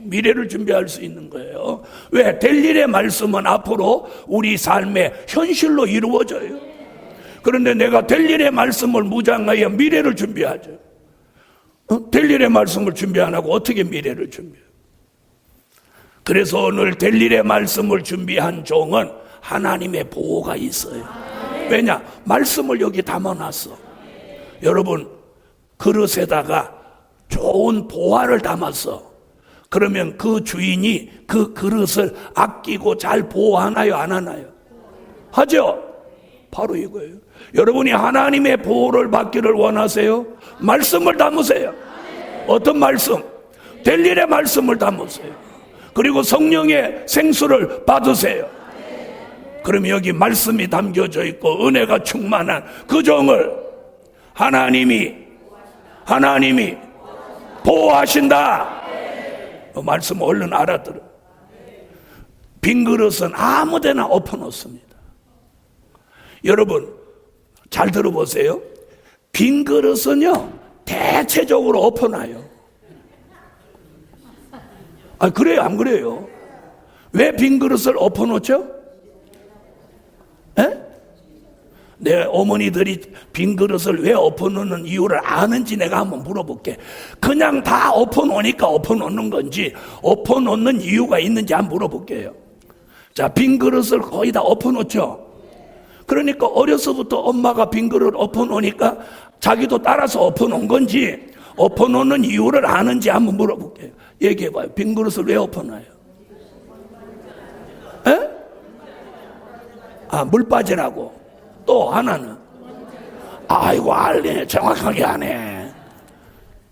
미래를 준비할 수 있는 거예요. 왜? 될 일의 말씀은 앞으로 우리 삶의 현실로 이루어져요. 그런데 내가 될 일의 말씀을 무장하여 미래를 준비하죠. 될 일의 말씀을 준비 안 하고 어떻게 미래를 준비해요? 그래서 오늘 될 일의 말씀을 준비한 종은 하나님의 보호가 있어요. 왜냐? 말씀을 여기 담아놨어. 여러분, 그릇에다가 좋은 보화를 담았어. 그러면 그 주인이 그 그릇을 아끼고 잘 보호하나요? 안 하나요? 하죠? 바로 이거예요. 여러분이 하나님의 보호를 받기를 원하세요? 말씀을 담으세요. 어떤 말씀? 될 일의 말씀을 담으세요. 그리고 성령의 생수를 받으세요. 그럼 여기 말씀이 담겨져 있고 은혜가 충만한 그 종을 하나님이 보호하신다. 말씀 얼른 알아들어. 빈 그릇은 아무데나 엎어놓습니다. 여러분 잘 들어보세요. 빈 그릇은요 대체적으로 엎어놔요. 그래요 안 그래요? 왜 빈 그릇을 엎어놓죠? 내 어머니들이 빈 그릇을 왜 엎어놓는 이유를 아는지 내가 한번 물어볼게. 그냥 다 엎어놓으니까 엎어놓는 건지 엎어놓는 이유가 있는지 한번 물어볼게요. 자, 빈 그릇을 거의 다 엎어놓죠. 그러니까 어려서부터 엄마가 빈 그릇을 엎어놓으니까 자기도 따라서 엎어놓은 건지 엎어놓는 이유를 아는지 한번 물어볼게요. 얘기해봐요. 빈 그릇을 왜 엎어놔요? 물 빠지라고. 또 하나는 아이고 알네, 정확하게 하네.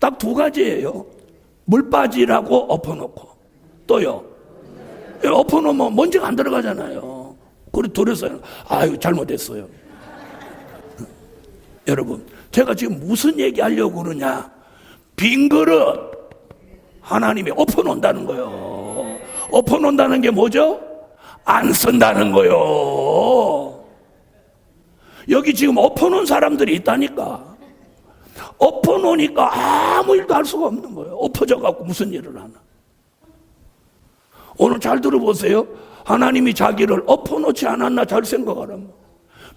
딱 두 가지예요. 물 빠지라고 엎어놓고 또요 엎어놓으면 먼지가 안 들어가잖아요. 그리고 둘이서 아이고 잘못했어요. 여러분 제가 지금 무슨 얘기하려고 그러냐. 빈 그릇 하나님이 엎어놓는다는 거예요. 엎어놓는다는 게 뭐죠? 안 쓴다는 거예요. 여기 지금 엎어놓은 사람들이 있다니까. 엎어놓으니까 아무 일도 할 수가 없는 거예요. 엎어져 갖고 무슨 일을 하나. 오늘 잘 들어보세요. 하나님이 자기를 엎어놓지 않았나 잘 생각하라면.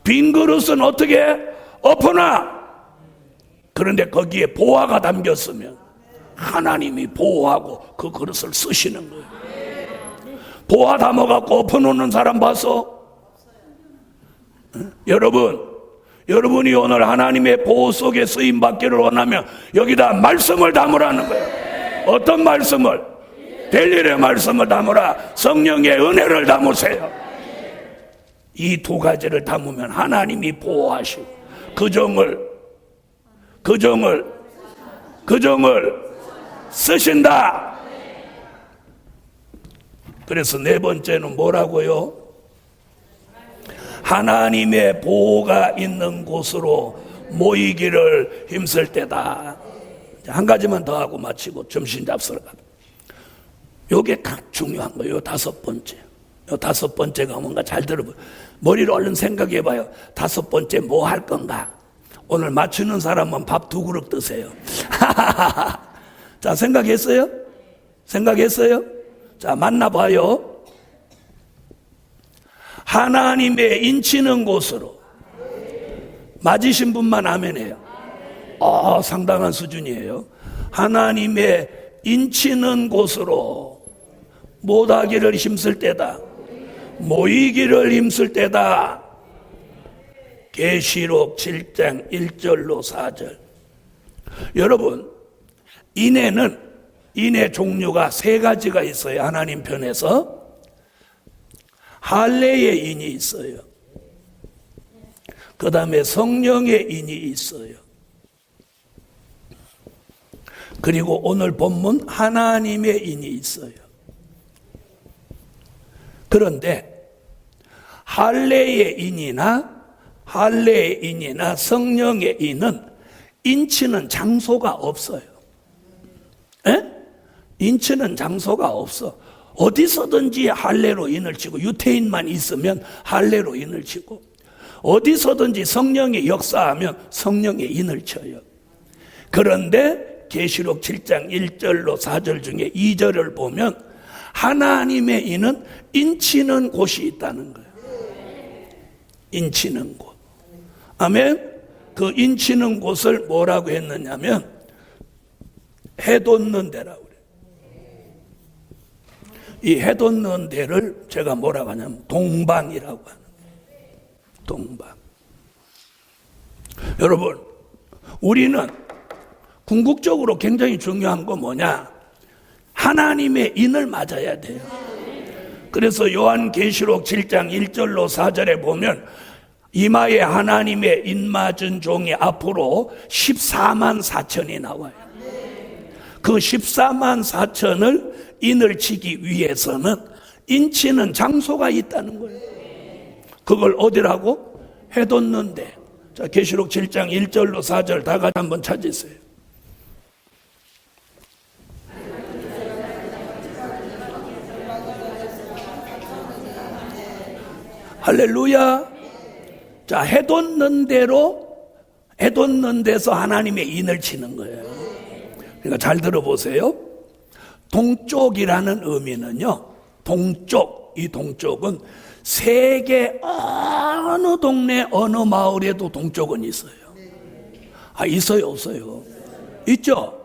빈 그릇은 어떻게 엎어놔? 그런데 거기에 보화가 담겼으면 하나님이 보호하고 그 그릇을 쓰시는 거예요. 보화 담아갖고 엎어놓는 사람 봤어? 여러분이 오늘 하나님의 보호 속에 쓰임받기를 원하면 여기다 말씀을 담으라는 거예요. 어떤 말씀을? 될 일의 말씀을 담으라. 성령의 은혜를 담으세요. 이 두 가지를 담으면 하나님이 보호하시고 그 종을 쓰신다. 그래서 네 번째는 뭐라고요? 하나님의 보호가 있는 곳으로 모이기를 힘쓸 때다. 한 가지만 더 하고 마치고 점심 잡수러 가. 요게 중요한 거예요. 다섯 번째. 요 다섯 번째가 뭔가 잘 들어봐요. 머리로 얼른 생각해 봐요. 다섯 번째 뭐 할 건가? 오늘 맞추는 사람은 밥 두 그릇 드세요. 자, 생각했어요? 자, 만나봐요. 하나님의 인치는 곳으로. 맞으신 분만 아멘해요. 상당한 수준이에요. 하나님의 인치는 곳으로 못하기를 힘쓸 때다. 모이기를 힘쓸 때다. 계시록 7장 1절로 4절. 여러분, 인의 종류가 세 가지가 있어요. 하나님 편에서. 할례의 인이 있어요. 그 다음에 성령의 인이 있어요. 그리고 오늘 본문 하나님의 인이 있어요. 그런데 할례의 인이나 성령의 인은 인치는 장소가 없어요. 에? 인치는 장소가 없어. 어디서든지 할례로 인을 치고, 유태인만 있으면 할례로 인을 치고, 어디서든지 성령이 역사하면 성령의 인을 쳐요. 그런데 계시록 7장 1절로 4절 중에 2절을 보면 하나님의 인은 인치는 곳이 있다는 거예요. 인치는 곳. 아멘. 그 인치는 곳을 뭐라고 했느냐면 해돋는 데라고 그래요. 이 해돋는 데를 제가 뭐라고 하냐면 동방이라고 하는 거예요. 동방. 여러분, 우리는 궁극적으로 굉장히 중요한 건 뭐냐? 하나님의 인을 맞아야 돼요. 그래서 요한계시록 7장 1절로 4절에 보면 이마에 하나님의 인 맞은 종이 앞으로 14만 4천이 나와요. 그 14만 4천을 인을 치기 위해서는 인치는 장소가 있다는 거예요. 그걸 어디라고? 해돋는데. 자, 계시록 7장 1절로 4절 다 같이 한번 찾으세요. 할렐루야. 자, 해돋는 데서 하나님의 인을 치는 거예요. 그러니까 잘 들어보세요. 동쪽이라는 의미는요, 이 동쪽은 세계 어느 동네 어느 마을에도 동쪽은 있어요. 아, 있어요, 없어요? 있죠?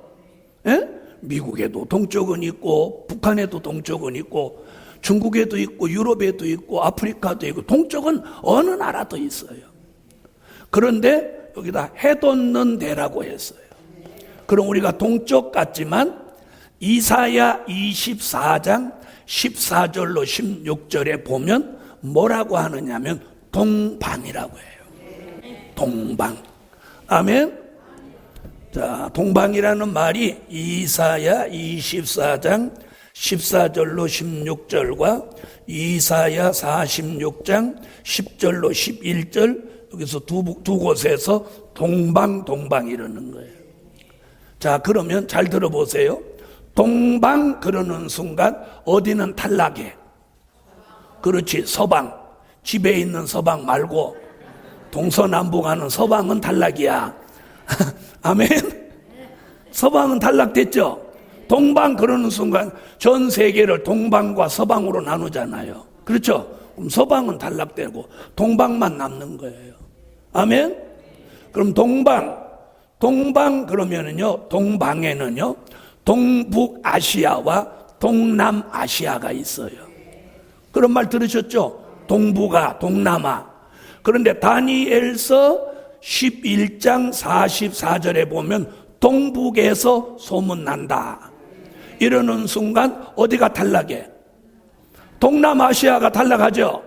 예? 미국에도 동쪽은 있고, 북한에도 동쪽은 있고, 중국에도 있고, 유럽에도 있고, 아프리카도 있고, 동쪽은 어느 나라도 있어요. 그런데 여기다 해돋는 데라고 했어요. 그럼 우리가 동쪽 같지만 이사야 24장 14절로 16절에 보면 뭐라고 하느냐면 동방이라고 해요. 동방. 아멘. 자, 동방이라는 말이 이사야 24장 14절로 16절과 이사야 46장 10절로 11절, 여기서 두 곳에서 동방 이러는 거예요. 자, 그러면 잘 들어보세요. 동방 그러는 순간 어디는 탈락해? 그렇지, 서방. 집에 있는 서방 말고 동서남북 하는 서방은 탈락이야. 아멘. 서방은 탈락됐죠. 동방 그러는 순간 전 세계를 동방과 서방으로 나누잖아요. 그렇죠? 그럼 서방은 탈락되고 동방만 남는 거예요. 아멘. 그럼 동방 그러면은요, 동방에는요, 동북아시아와 동남아시아가 있어요. 그런 말 들으셨죠? 동북아, 동남아. 그런데 다니엘서 11장 44절에 보면 동북에서 소문난다 이러는 순간 어디가 탈락해? 동남아시아가 탈락하죠?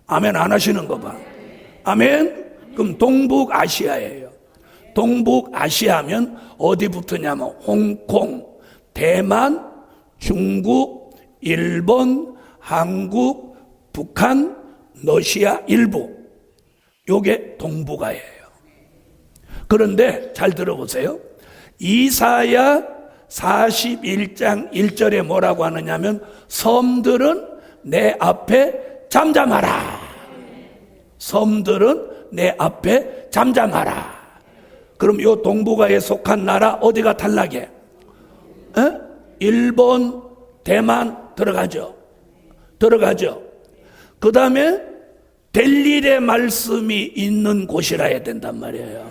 아멘 안 하시는 거 봐. 아멘. 그럼 동북아시아예요. 동북아시아면 어디 붙으냐면 홍콩, 대만, 중국, 일본, 한국, 북한, 러시아 일부, 요게 동북아예요. 그런데 잘 들어보세요. 이사야 41장 1절에 뭐라고 하느냐면 섬들은 내 앞에 잠잠하라. 섬들은 내 앞에 잠잠하라. 그럼 이 동북아에 속한 나라 어디가 탈락해? 일본, 대만 들어가죠. 그 다음에 될 일의 말씀이 있는 곳이라 해야 된단 말이에요.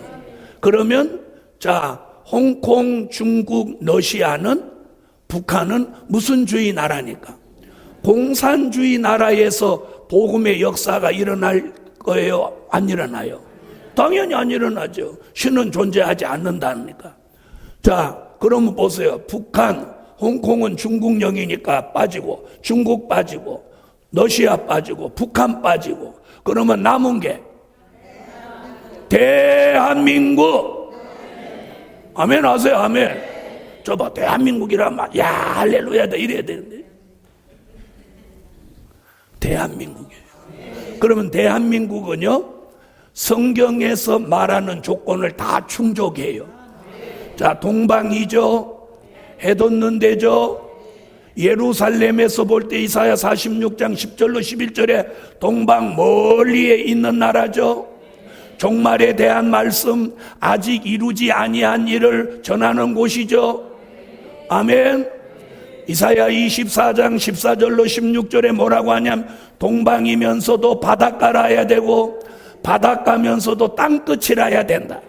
그러면 자, 홍콩, 중국, 러시아는 북한은 무슨 주의 나라니까? 공산주의 나라에서 복음의 역사가 일어날 거예요? 안 일어나요? 당연히 안 일어나죠. 신은 존재하지 않는다니까. 자, 그러면 보세요. 북한, 홍콩은 중국령이니까 빠지고, 중국 빠지고, 러시아 빠지고, 북한 빠지고, 그러면 남은 게 대한민국. 아멘 하세요. 아멘. 저봐, 대한민국이라면 야 할렐루야다 이래야 되는데 대한민국이에요. 그러면 대한민국은요 성경에서 말하는 조건을 다 충족해요. 자, 동방이죠, 해돋는 데죠. 예루살렘에서 볼 때 이사야 46장 10절로 11절에 동방 멀리에 있는 나라죠. 종말에 대한 말씀, 아직 이루지 아니한 일을 전하는 곳이죠. 아멘. 이사야 24장 14절로 16절에 뭐라고 하냐면 동방이면서도 바닷가라야 되고 바닷가면서도 땅끝이라야 된다.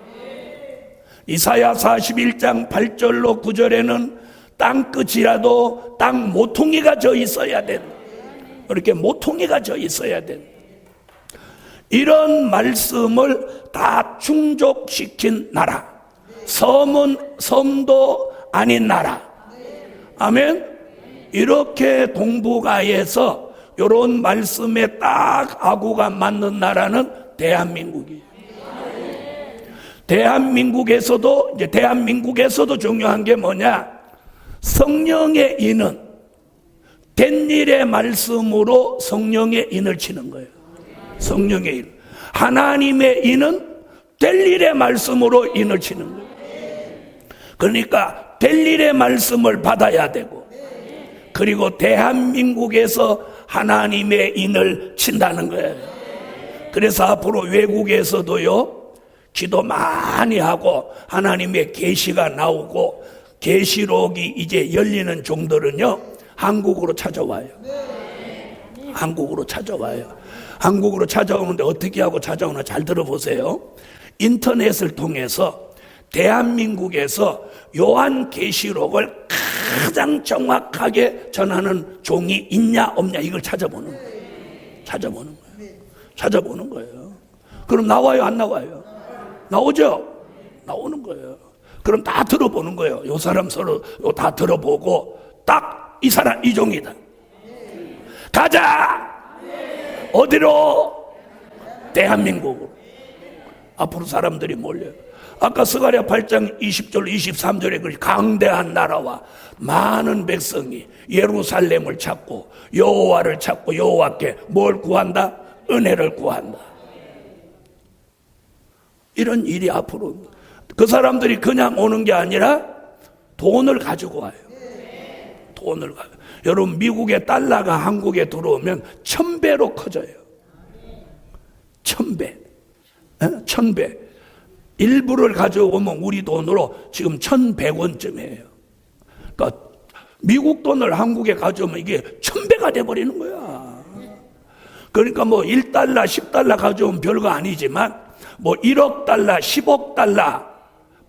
이사야 41장 8절로 9절에는 땅끝이라도 땅 모퉁이가 져 있어야 된다. 이렇게 모퉁이가 져 있어야 된다. 이런 말씀을 다 충족시킨 나라. 섬은 섬도 아닌 나라. 아멘. 이렇게 동북아에서 이런 말씀에 딱 아구가 맞는 나라는 대한민국이에요. 대한민국에서도 중요한 게 뭐냐? 성령의 인은 된 일의 말씀으로 성령의 인을 치는 거예요. 성령의 인. 하나님의 인은 될 일의 말씀으로 인을 치는 거예요. 그러니까 될 일의 말씀을 받아야 되고, 그리고 대한민국에서 하나님의 인을 친다는 거예요. 그래서 앞으로 외국에서도요 기도 많이 하고 하나님의 계시가 나오고 계시록이 이제 열리는 종들은요 한국으로 찾아와요. 한국으로 찾아와요. 한국으로 찾아오는데 어떻게 하고 찾아오나 잘 들어보세요. 인터넷을 통해서 대한민국에서 요한계시록을 가장 정확하게 전하는 종이 있냐 없냐 이걸 찾아보는 거예요. 찾아보는 거예요. 그럼 나와요 안 나와요? 나오죠? 나오는 거예요. 그럼 다 들어보는 거예요. 요 사람 서로 다 들어보고 딱 이 사람 이 종이다. 가자! 어디로? 대한민국으로. 앞으로 사람들이 몰려요. 아까 스가랴 8장 20절 23절에 그 강대한 나라와 많은 백성이 예루살렘을 찾고 여호와를 찾고 여호와께 뭘 구한다? 은혜를 구한다. 이런 일이 앞으로 그 사람들이 그냥 오는 게 아니라 돈을 가지고 와요. 돈을 가지고. 여러분 미국의 달러가 한국에 들어오면 1000배로 커져요. 1000배. 1000배. 일부를 가져오면 우리 돈으로 지금 1100원쯤이에요. 그러니까 미국 돈을 한국에 가져오면 이게 1000배가 돼버리는 거야. 그러니까 뭐 1달러, 10달러 가져오면 별거 아니지만 뭐 1억 달러, 10억 달러,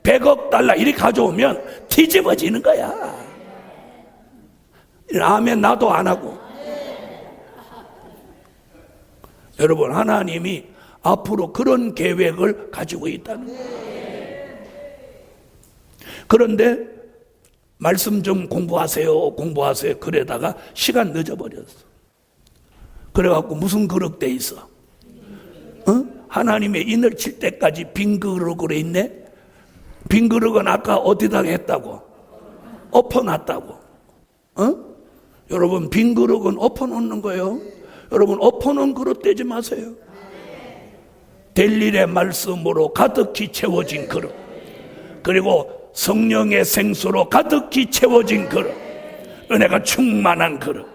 100억 달러 이렇게 가져오면 뒤집어지는 거야. 아멘 나도 안 하고. 여러분 하나님이 앞으로 그런 계획을 가지고 있다는 거예요. 그런데 말씀 좀 공부하세요 그러다가 시간 늦어버렸어. 그래갖고 무슨 그릇 돼 있어? 하나님의 인을 칠 때까지 빈 그릇으로 있네. 빈 그릇은 아까 어디다가 했다고? 엎어놨다고. 여러분 빈 그릇은 엎어놓는 거예요. 여러분 엎어놓은 그릇 떼지 마세요. 될 일의 말씀으로 가득히 채워진 그릇, 그리고 성령의 생수로 가득히 채워진 그릇, 은혜가 충만한 그릇,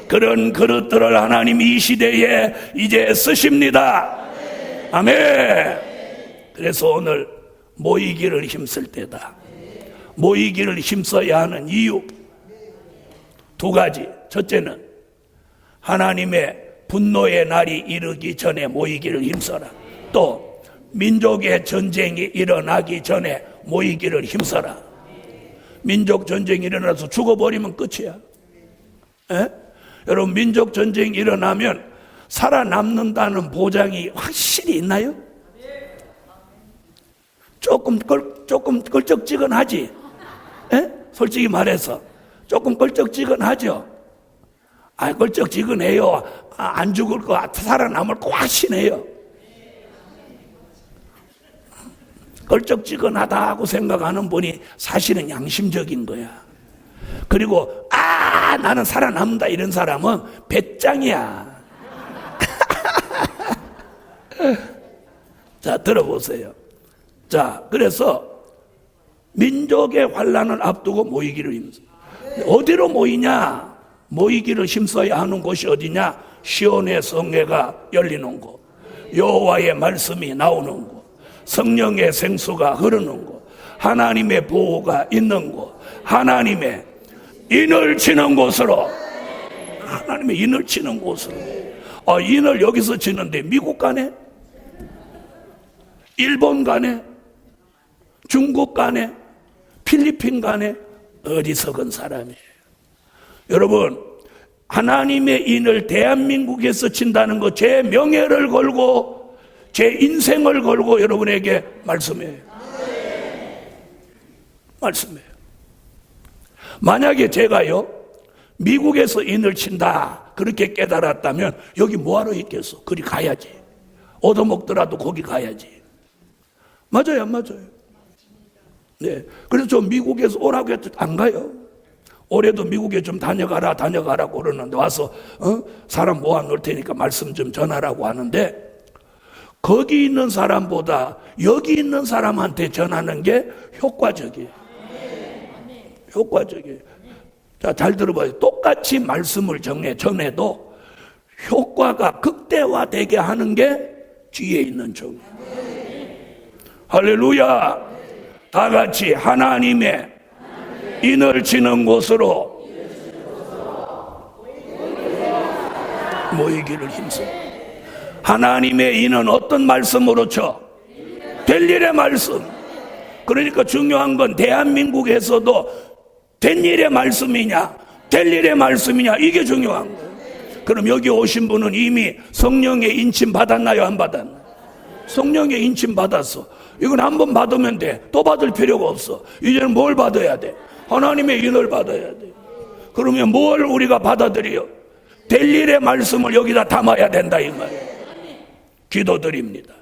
그런 그릇들을 하나님이 이 시대에 이제 쓰십니다. 아멘. 그래서 오늘 모이기를 힘쓸 때다. 모이기를 힘써야 하는 이유 두 가지. 첫째는 하나님의 분노의 날이 이르기 전에 모이기를 힘써라. 또 민족의 전쟁이 일어나기 전에 모이기를 힘써라. 민족 전쟁이 일어나서 죽어버리면 끝이야. 에? 여러분, 민족 전쟁이 일어나면 살아남는다는 보장이 확실히 있나요? 조금 껄쩍지근하지. 에? 솔직히 말해서 조금 껄쩍지근하죠. 껄쩍지근해요. 안 죽을 거, 살아남을 거 확신해요. 껄쩍지근하다고 생각하는 분이 사실은 양심적인 거야. 그리고 나는 살아남는다 이런 사람은 배짱이야. 자, 들어보세요. 자, 그래서 민족의 환난을 앞두고 모이기를 힘써. 어디로 모이냐? 모이기를 힘써야 하는 곳이 어디냐? 시온의 성회가 열리는 곳, 여호와의 말씀이 나오는 곳, 성령의 생수가 흐르는 곳, 하나님의 보호가 있는 곳, 하나님의 인을 치는 곳으로, 하나님의 인을 치는 곳으로. 인을 여기서 치는데 미국 가네? 일본 가네? 중국 가네? 필리핀 가네? 어리석은 사람이에요. 여러분, 하나님의 인을 대한민국에서 친다는 거 제 명예를 걸고 제 인생을 걸고 여러분에게 말씀해요. 말씀해요. 만약에 제가요 미국에서 인을 친다 그렇게 깨달았다면 여기 뭐하러 있겠어? 그리 가야지. 얻어먹더라도 거기 가야지. 맞아요, 안 맞아요? 네. 그래서 저 미국에서 오라고 해도 안 가요. 올해도 미국에 좀 다녀가라고 그러는데 와서 사람 모아놓을 테니까 말씀 좀 전하라고 하는데, 거기 있는 사람보다 여기 있는 사람한테 전하는 게 효과적이에요. 효과적이에요. 자, 잘 들어봐요. 똑같이 말씀을 전해도 효과가 극대화되게 하는 게 뒤에 있는 종. 할렐루야. 다 같이 하나님의 인을 치는 곳으로 모이기를 힘써. 하나님의 인은 어떤 말씀으로 쳐? 될 일의 말씀. 그러니까 중요한 건 대한민국에서도 된 일의 말씀이냐 될 일의 말씀이냐, 이게 중요한 거예요. 그럼 여기 오신 분은 이미 성령의 인침 받았나요, 안 받았나요? 성령의 인침 받았어. 이건 한 번 받으면 돼. 또 받을 필요가 없어. 이제는 뭘 받아야 돼? 하나님의 인을 받아야 돼. 그러면 뭘 우리가 받아들여? 될 일의 말씀을 여기다 담아야 된다 이 말이에요. 기도드립니다.